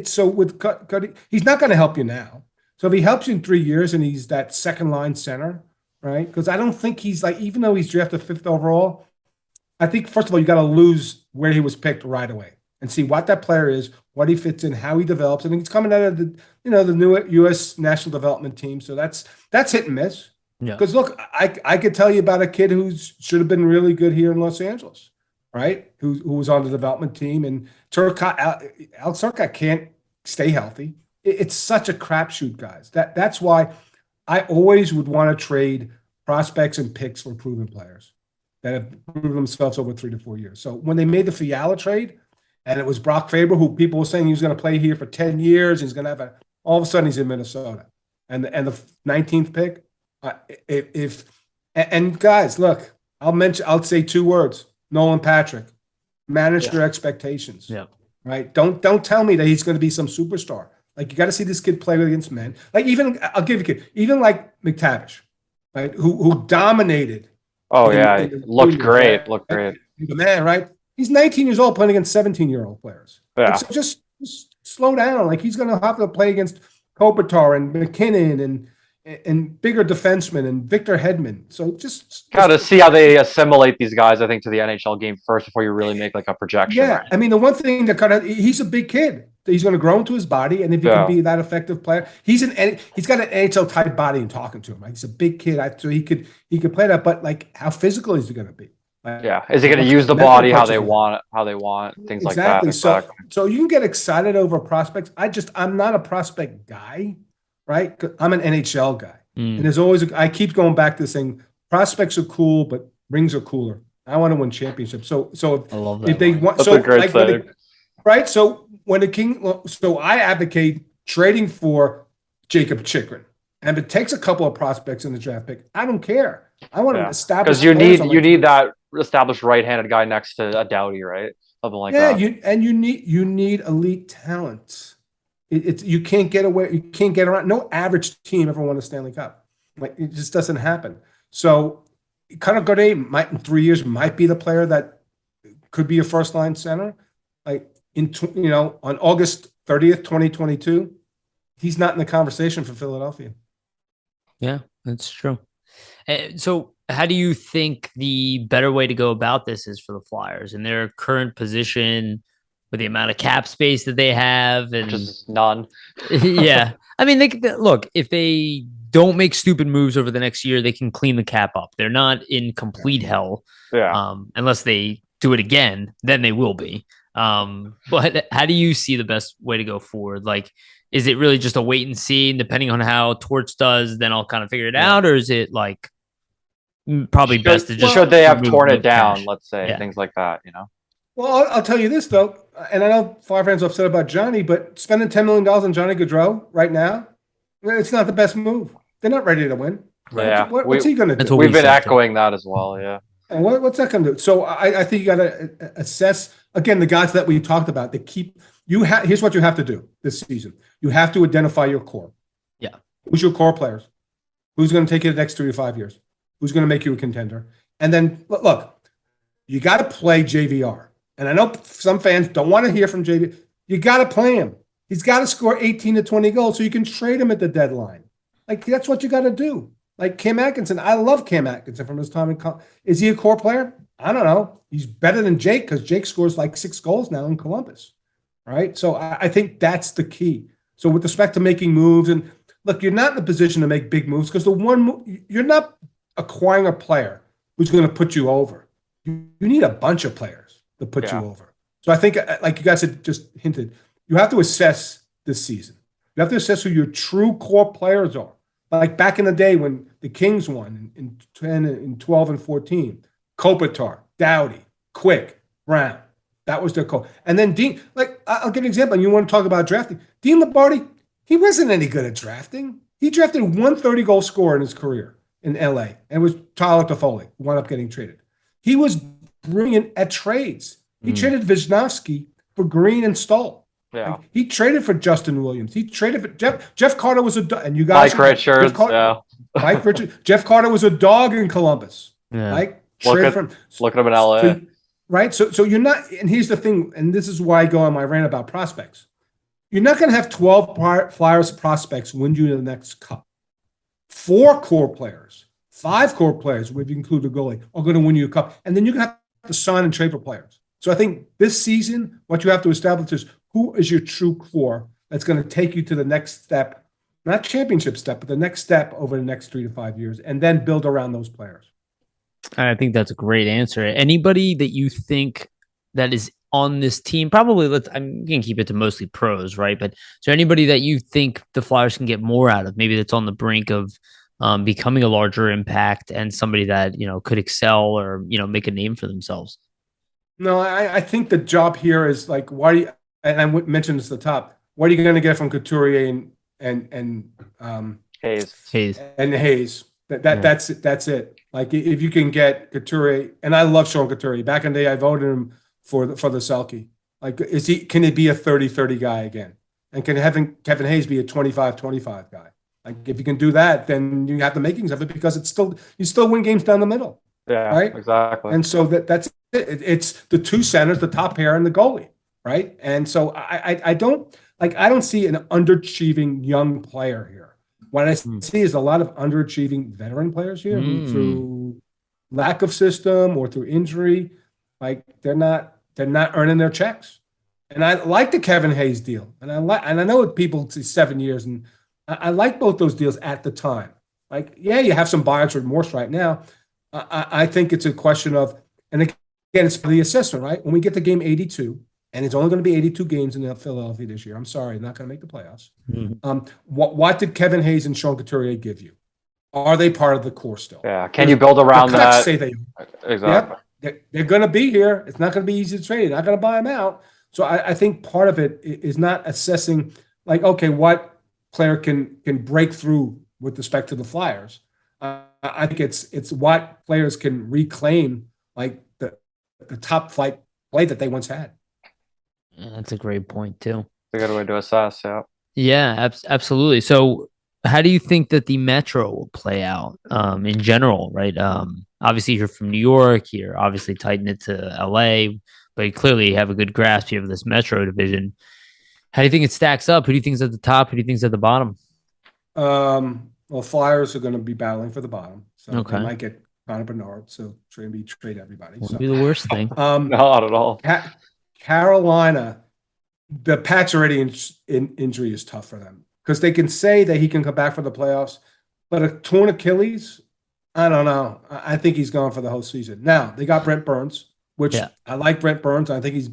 so with Cutter, he's not going to help you now. So if he helps you in 3 years and he's that second line center, right? Because I don't think he's like, even though he's drafted 5th overall. I think, first of all, you got to lose where he was picked right away and see what that player is, what he fits in, how he develops. I think he's coming out of the new U.S. national development team. So that's hit and miss. Yeah. Because, look, I could tell you about a kid who should have been really good here in Los Angeles, right? Who was on the development team, and Alex Turcotte can't stay healthy. It's such a crapshoot, guys. That's why I always would want to trade prospects and picks for proven players that have proven themselves over 3 to 4 years. So when they made the Fiala trade, and it was Brock Faber, who people were saying he was going to play here for 10 years, he's going to have all of a sudden he's in Minnesota, and the 19th pick. And guys, look, I'll say 2 words: Nolan Patrick. Manage their expectations. Yeah. Right. Don't tell me that he's going to be some superstar. Like, you got to see this kid play against men. Like, I'll give you a kid, even like McTavish, right? Who dominated. Oh yeah, looked great. Looked great. The man, right? He's 19 years old playing against 17-year-old players. Yeah. Like, so just slow down. Like, he's going to have to play against Kopitar and McKinnon and bigger defensemen and Victor Hedman. So just got to see how they assimilate these guys, I think, to the NHL game first before you really make like a projection. Yeah, right? I mean, the one thing that he's a big kid. He's going to grow into his body, and if he can be that effective player, he's got an NHL type body. And talking to him, like, he's a big kid, so he could play that. But like, how physical is he going to be? Like, is he going to use the body how they want things like that? Exactly. So you can get excited over prospects. I'm not a prospect guy, right? I'm an NHL guy, and there's always I keep going back to this thing: prospects are cool, but rings are cooler. I want to win championships. So I love that if they want, that's a great thing. Right. So I advocate trading for Jacob Chikrin. And if it takes a couple of prospects in the draft pick, I don't care. I want to establish, because you need that established right-handed guy next to a Doughty, right? Something like that. You need elite talent. You can't get away. You can't get around. No average team ever won a Stanley Cup. Like, it just doesn't happen. So Connor Godet in 3 years might be the player that could be a first line center. Like, on August 30th, 2022, he's not in the conversation for Philadelphia. Yeah, that's true. So how do you think the better way to go about this is for the Flyers in their current position with the amount of cap space that they have? And just none. Yeah. I mean, look, if they don't make stupid moves over the next year, they can clean the cap up. They're not in complete hell. Yeah. Unless they do it again, then they will be. But how do you see the best way to go forward? Like, is it really just a wait and see, and depending on how Torch does, then I'll kind of figure it out? Or is it like probably best to just should they have torn it down, let's say, things like that, Well, I'll tell you this, though, and I know Flyers fans are upset about Johnny, but spending $10 million on Johnny Gaudreau right now, it's not the best move. They're not ready to win. Right? Yeah. What's he going to do? We've been echoing that as well, yeah. And what's that going to do? So I think you got to assess, again, the guys that we talked about. Here's what you have to do this season. You have to identify your core. Yeah. Who's your core players? Who's going to take you the next 3 to 5 years? Who's going to make you a contender? And then, look, you got to play JVR. And I know some fans don't want to hear from JVR. You got to play him. He's got to score 18 to 20 goals so you can trade him at the deadline. Like, that's what you got to do. Like Cam Atkinson, I love Cam Atkinson from his time in is he a core player? I don't know. He's better than Jake because Jake scores like 6 goals now in Columbus, right? So I think that's the key. So with respect to making moves, and look, you're not in a position to make big moves because you're not acquiring a player who's going to put you over. You need a bunch of players to put you over. So I think, like you guys had just hinted, you have to assess this season. You have to assess who your true core players are. Like back in the day when the Kings won in 10 and 12 and 14, Kopitar, Doughty, Quick, Brown. That was their core. And then Dean, like, I'll give you an example. And you want to talk about drafting. Dean Lombardi, he wasn't any good at drafting. He drafted 130 goal scorer in his career in LA. And it was Tyler Toffoli who wound up getting traded. He was brilliant at trades. He traded Wisniewski for Green and Stoll. Yeah. Like, he traded for Justin Williams. He traded for Jeff Carter was and you guys Mike Richards. Mike Richards. Jeff Carter was a dog in Columbus. Yeah. Like, look at him in LA. So, right. So you're not, and here's the thing, and this is why I go on my rant about prospects. You're not going to have 12 Flyers prospects win you the next cup. 4 core players, 5 core players, if you include the goalie, are going to win you a cup. And then you're going to have to sign and trade for players. So I think this season, what you have to establish is who is your true core that's going to take you to the next step, not championship step, but the next step over the next 3 to 5 years, and then build around those players. I think that's a great answer. Anybody that you think that is on this team, probably I'm gonna keep it to mostly pros, right? But is there anybody that you think the Flyers can get more out of? Maybe that's on the brink of becoming a larger impact and somebody that could excel or make a name for themselves. No, I think the job here is like, why do you, and I mentioned this at the top, what are you going to get from Couturier and Hayes. Hayes? That's it. Like if you can get Couturier, and I love Sean Couturier. Back in the day, I voted him for the Selke. Like, can he be a 30-30 guy again? And can Kevin Hayes be a 25-25 guy? Like if you can do that, then you have the makings of it because you still win games down the middle. Yeah, right. Exactly. And so that's it. It's the two centers, the top pair, and the goalie, right? And so I don't see an underachieving young player here. What I see is a lot of underachieving veteran players here who, through lack of system or through injury, like they're not earning their checks. And I like the Kevin Hayes deal, and I know people say 7 years, and I like both those deals at the time. Like, yeah, you have some buyer's remorse right now. I think it's a question of, and again, it's the assessment, right? When we get to game 82, and it's only going to be 82 games in Philadelphia this year. I'm sorry, not going to make the playoffs. What did Kevin Hayes and Sean Couturier give you? Are they part of the core still? Yeah. Can you build around that? Say they exactly. Yep. They're going to be here. It's not going to be easy to trade. They're not going to buy them out. So I think part of it is not assessing, like, okay, what player can break through with respect to the Flyers. I think it's what players can reclaim, like the top flight play that they once had. That's a great point too. It's a good way to assess. Yeah. Yeah, absolutely. So, how do you think that the Metro will play out in general? Right. Obviously, you're from New York. You're obviously tight knit to LA, but you clearly have a good grasp here of this Metro division. How do you think it stacks up? Who do you think is at the top? Who do you think is at the bottom? Well, Flyers are going to be battling for the bottom, so Okay. they might get Connor Bernard. So trade everybody. Wouldn't be the worst thing. Not at all. Carolina, the Pacioretty injury is tough for them because they can say that he can come back for the playoffs, but a torn Achilles, I don't know. I think he's gone for the whole season. Now they got Brent Burns, which I like Brent Burns. I think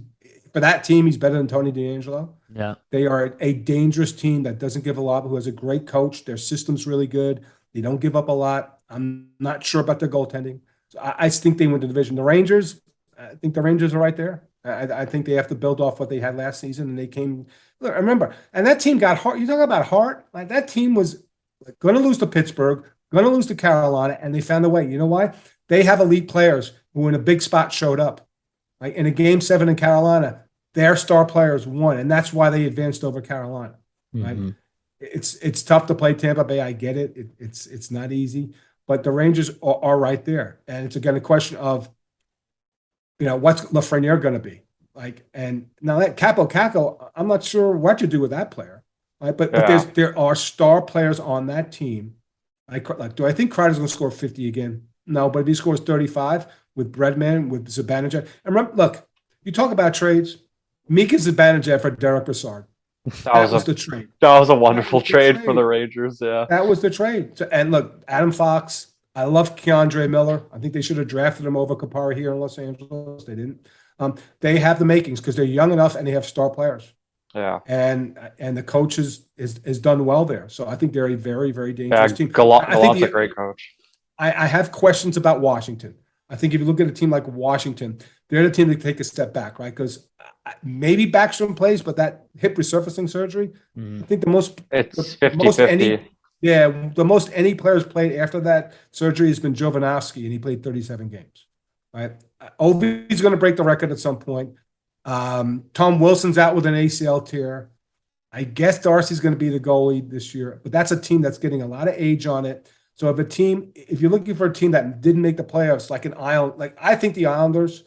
for that team, he's better than Tony DeAngelo. Yeah. They are a dangerous team that doesn't give a lot, who has a great coach. Their system's really good. They don't give up a lot. I'm not sure about their goaltending. So I think they win the division. The Rangers, I think the Rangers are right there. I think they have to build off what they had last season, and they came. Look, remember, and that team got heart. You talk about heart. Like that team was going to lose to Pittsburgh, going to lose to Carolina, and they found a way. You know why? They have elite players who, in a big spot, showed up. Like in a Game 7 in Carolina, their star players won, and that's why they advanced over Carolina. Right? Mm-hmm. It's tough to play Tampa Bay. I get it. It's not easy, but the Rangers are right there, and it's again a question of, what's Lafreniere going to be like? And now that Capo, I'm not sure what you do with that player, right? But there are star players on that team. Do I think Kreider's going to score 50 again? No, but if he scores 35 with Breadman, with Zibanejad, and remember, look, you talk about trades. Mika Zibanejad for Derek Brassard. That was the trade. That was a wonderful trade for the Rangers. Yeah, that was the trade. So, and look, Adam Fox. I love Keandre Miller. I think they should have drafted him over Kapara here in Los Angeles. They didn't. They have the makings because they're young enough and they have star players. Yeah, and the coach is done well there. So I think they're a very, very dangerous team. Galant's a great coach. I have questions about Washington. I think if you look at a team like Washington, they're the team that take a step back, right? Because maybe Backstrom plays, but that hip resurfacing surgery, I think it's 50-50. The most any players played after that surgery has been Jovanovski, and he played 37 games. Right? Ovi's going to break the record at some point. Tom Wilson's out with an ACL tear. I guess Darcy's going to be the goalie this year, but that's a team that's getting a lot of age on it. So if you're looking for a team that didn't make the playoffs, like an Island, like I think the Islanders,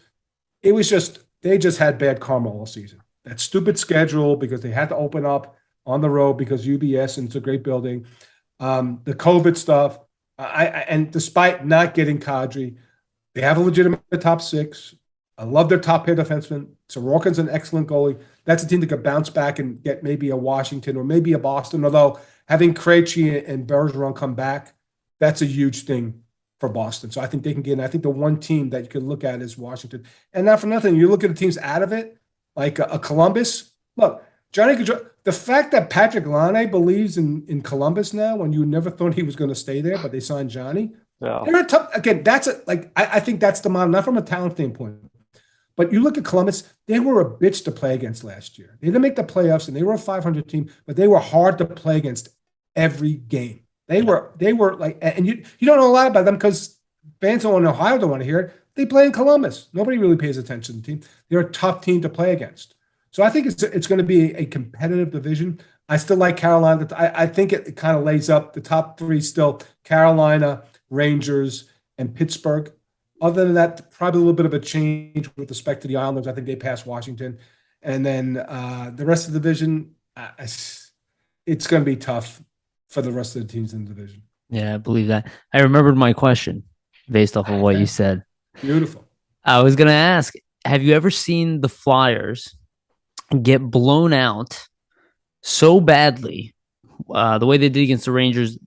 they just had bad karma all season. That stupid schedule because they had to open up on the road because UBS, and it's a great building. The COVID stuff, and despite not getting Kadri, they have a legitimate top six. I love their top pair defenseman. Sorokin's an excellent goalie. That's a team that could bounce back and get maybe a Washington or maybe a Boston. Although having Krejci and Bergeron come back, that's a huge thing for Boston. So I think they can get in. I think the one team that you could look at is Washington. And not for nothing, you look at the teams out of it, like a Columbus. Look, the fact that Patrick Laine believes in Columbus now, when you never thought he was going to stay there, but they signed Johnny. Yeah. They're a tough, again, I think that's the model, not from a talent standpoint. But you look at Columbus, they were a bitch to play against last year. They didn't make the playoffs, and they were a 500 team, but they were hard to play against every game. They were like, and you don't know a lot about them because fans in Ohio don't want to hear it. They play in Columbus. Nobody really pays attention to the team. They're a tough team to play against. So I think it's going to be a competitive division. I still like Carolina. I think it kind of lays up the top three still: Carolina, Rangers, and Pittsburgh. Other than that, probably a little bit of a change with respect to the Islanders. I think they passed Washington. And then the rest of the division, it's going to be tough for the rest of the teams in the division. Yeah, I believe that. I remembered my question based off of what you said. Beautiful. I was going to ask, have you ever seen the Flyers get blown out so badly the way they did against the Rangers,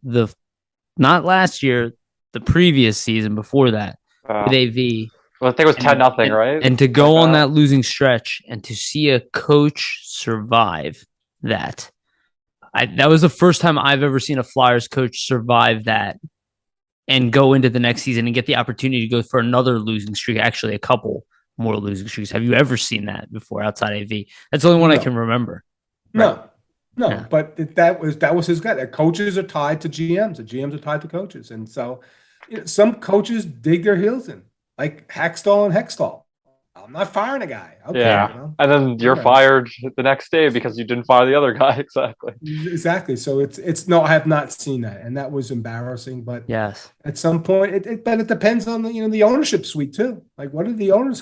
not last year, the previous season before that, with AV? Well, I think it was 10-0, right? And to go on that losing stretch and to see a coach survive that. That was the first time I've ever seen a Flyers coach survive that and go into the next season and get the opportunity to go for another losing streak, actually a couple more losing streaks. Have you ever seen that before outside AV? That's the only one I can remember. Right? No, yeah. But that was his guy. Coaches are tied to GMs. The GMs are tied to coaches. And so some coaches dig their heels in, like Hackstall and Hextall. I'm not firing a guy. Okay, yeah. And then you're fired the next day because you didn't fire the other guy. Exactly. So it's no, I have not seen that. And that was embarrassing. But yes, at some point, but it depends on the ownership suite too. Like, what do the owners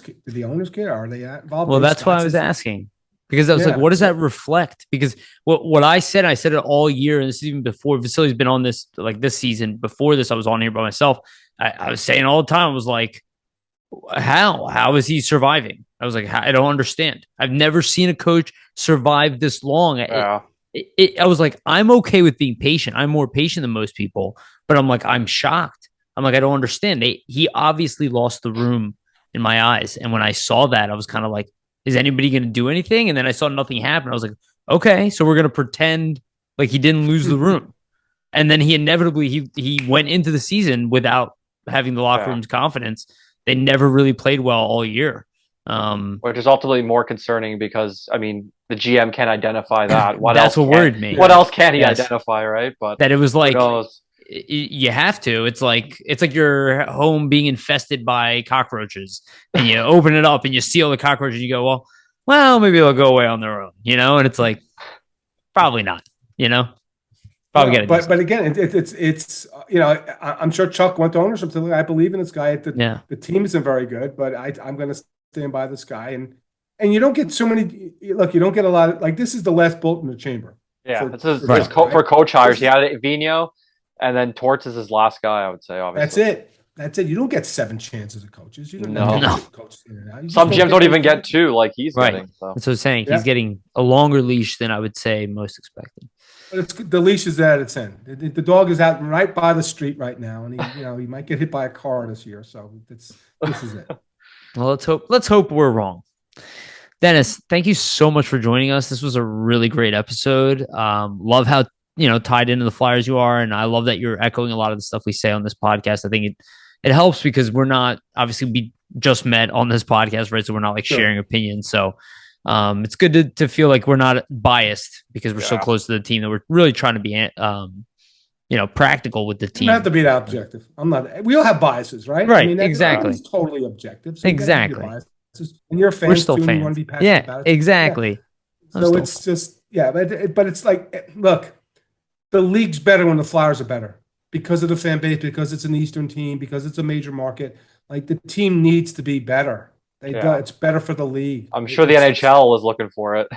care? Are they involved? Well, that's why I was asking. Because I was like, what does that reflect? Because what I said it all year, and this is even before Vasili's been on this, like this season. Before this, I was on here by myself. I was saying all the time, I was like, how is he surviving? I was like, I don't understand. I've never seen a coach survive this long. Yeah. I was like, I'm okay with being patient. I'm more patient than most people, but I'm like, I'm shocked. I'm like, I don't understand. He obviously lost the room in my eyes. And when I saw that, I was kind of like, is anybody going to do anything? And then I saw nothing happen. I was like, okay, so we're going to pretend like he didn't lose the room. And then he inevitably, he went into the season without having the locker room's confidence. They never really played well all year. Which is ultimately more concerning because, I mean, the GM can't identify that. That's what worried me. What else can he identify, right? But that it was like, you have to. It's like your home being infested by cockroaches, and you open it up and you see all the cockroaches. And you go, well, maybe they'll go away on their own, And it's like, probably not, Probably get it. But again, it's I'm sure Chuck went to ownership. So I believe in this guy. The team isn't very good, but I'm going to stand by this guy. And you don't get so many. Look, you don't get a lot of, like, this is the last bolt in the chamber. Yeah, for coach hires. He had Vino. And then Torts is his last guy, I would say, obviously. That's it. You don't get 7 chances as coaches. You don't no. Some GMs don't even get 2 like he's getting. So. That's what I'm saying. He's getting a longer leash than I would say most expected. But the leash is at its end. The dog is out right by the street right now, and he might get hit by a car this year. So this is it. Well, let's hope we're wrong. Dennis, thank you so much for joining us. This was a really great episode. Love how tied into the Flyers you are. And I love that you're echoing a lot of the stuff we say on this podcast. I think it helps because we're not, obviously we just met on this podcast, right? So we're not like sharing opinions. So it's good to feel like we're not biased because we're so close to the team that we're really trying to be, practical with the team. You have to be that objective. We all have biases, right? Right. I mean, exactly. It's totally objective. So exactly. And you're a fan. We're still fans. You want to be passionate about it. Exactly. Yeah. So it's just, but it's like, look, the league's better when the Flyers are better because of the fan base, because it's an Eastern team, because it's a major market. Like, the team needs to be better. It's better for the league. I'm sure the NHL is looking for it.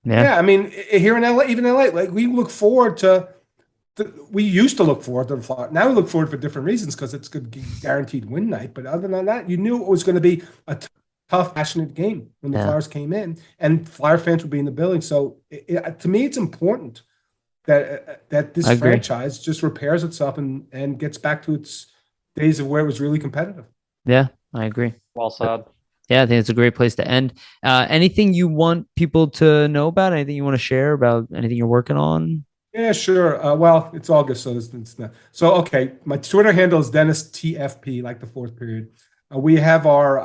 Yeah, I mean, here in LA, even LA, like, we look forward to. We used to look forward to the Flyers. Now we look forward for different reasons because it's good, guaranteed win night. But other than that, you knew it was going to be a tough, passionate game when the Flyers came in, and Flyer fans would be in the building. So to me, it's important that this franchise just repairs itself and gets back to its days of where it was really competitive. Yeah, I agree. Well said. Yeah, I think it's a great place to end. Anything you want people to know about? Anything you want to share about anything you're working on? Yeah, sure. Well, it's August, so it's not. So, okay, my Twitter handle is Dennis TFP, like the fourth period. We have our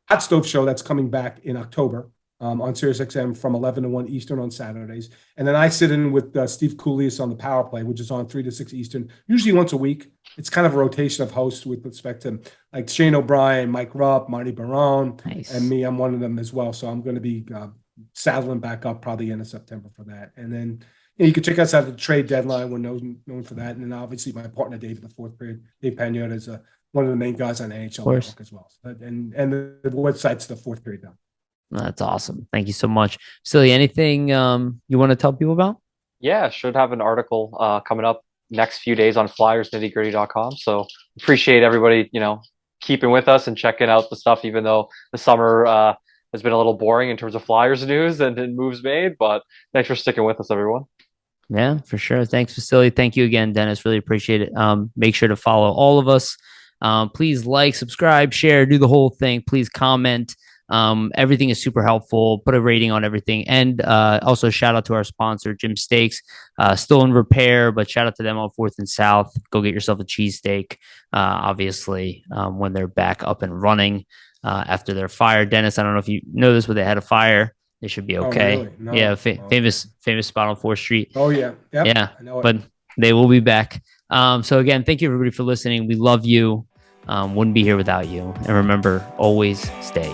Hot Stove show that's coming back in October on SiriusXM from 11 to 1 Eastern on Saturdays. And then I sit in with Steve Coolius on the Power Play, which is on 3 to 6 Eastern, usually once a week. It's kind of a rotation of hosts with respect to like Shane O'Brien, Mike Rupp, Marty Barone, Nice. and me. I'm one of them as well. So I'm going to be saddling back up probably end of September for that. And then you can check us out at the trade deadline. We're known for that. And then obviously my partner, Dave, the fourth period, Dave Pagnotta, is one of the main guys on NHL Network as well. And the website's the fourth period now. That's awesome. Thank you so much. Vasili, anything you want to tell people about? Yeah, should have an article coming up next few days on flyersnittygritty.com. So appreciate everybody, keeping with us and checking out the stuff, even though the summer has been a little boring in terms of Flyers news and moves made. But thanks for sticking with us, everyone. Yeah, for sure. Thanks, Vasili. Thank you again, Dennis. Really appreciate it. Make sure to follow all of us. Please like, subscribe, share, do the whole thing. Please comment. Everything is super helpful. Put a rating on everything. And also shout out to our sponsor, Jim Steaks. Still in repair, but shout out to them on 4th and South. Go get yourself a cheesesteak, obviously, when they're back up and running after their fire. Dennis, I don't know if you know this, but they had a fire. They should be okay. Oh, really? No. Yeah, famous spot on 4th Street. Oh, yeah. Yep. Yeah, I know it. but they will be back. So again, thank you everybody for listening. We love you. Wouldn't be here without you. And remember, always stay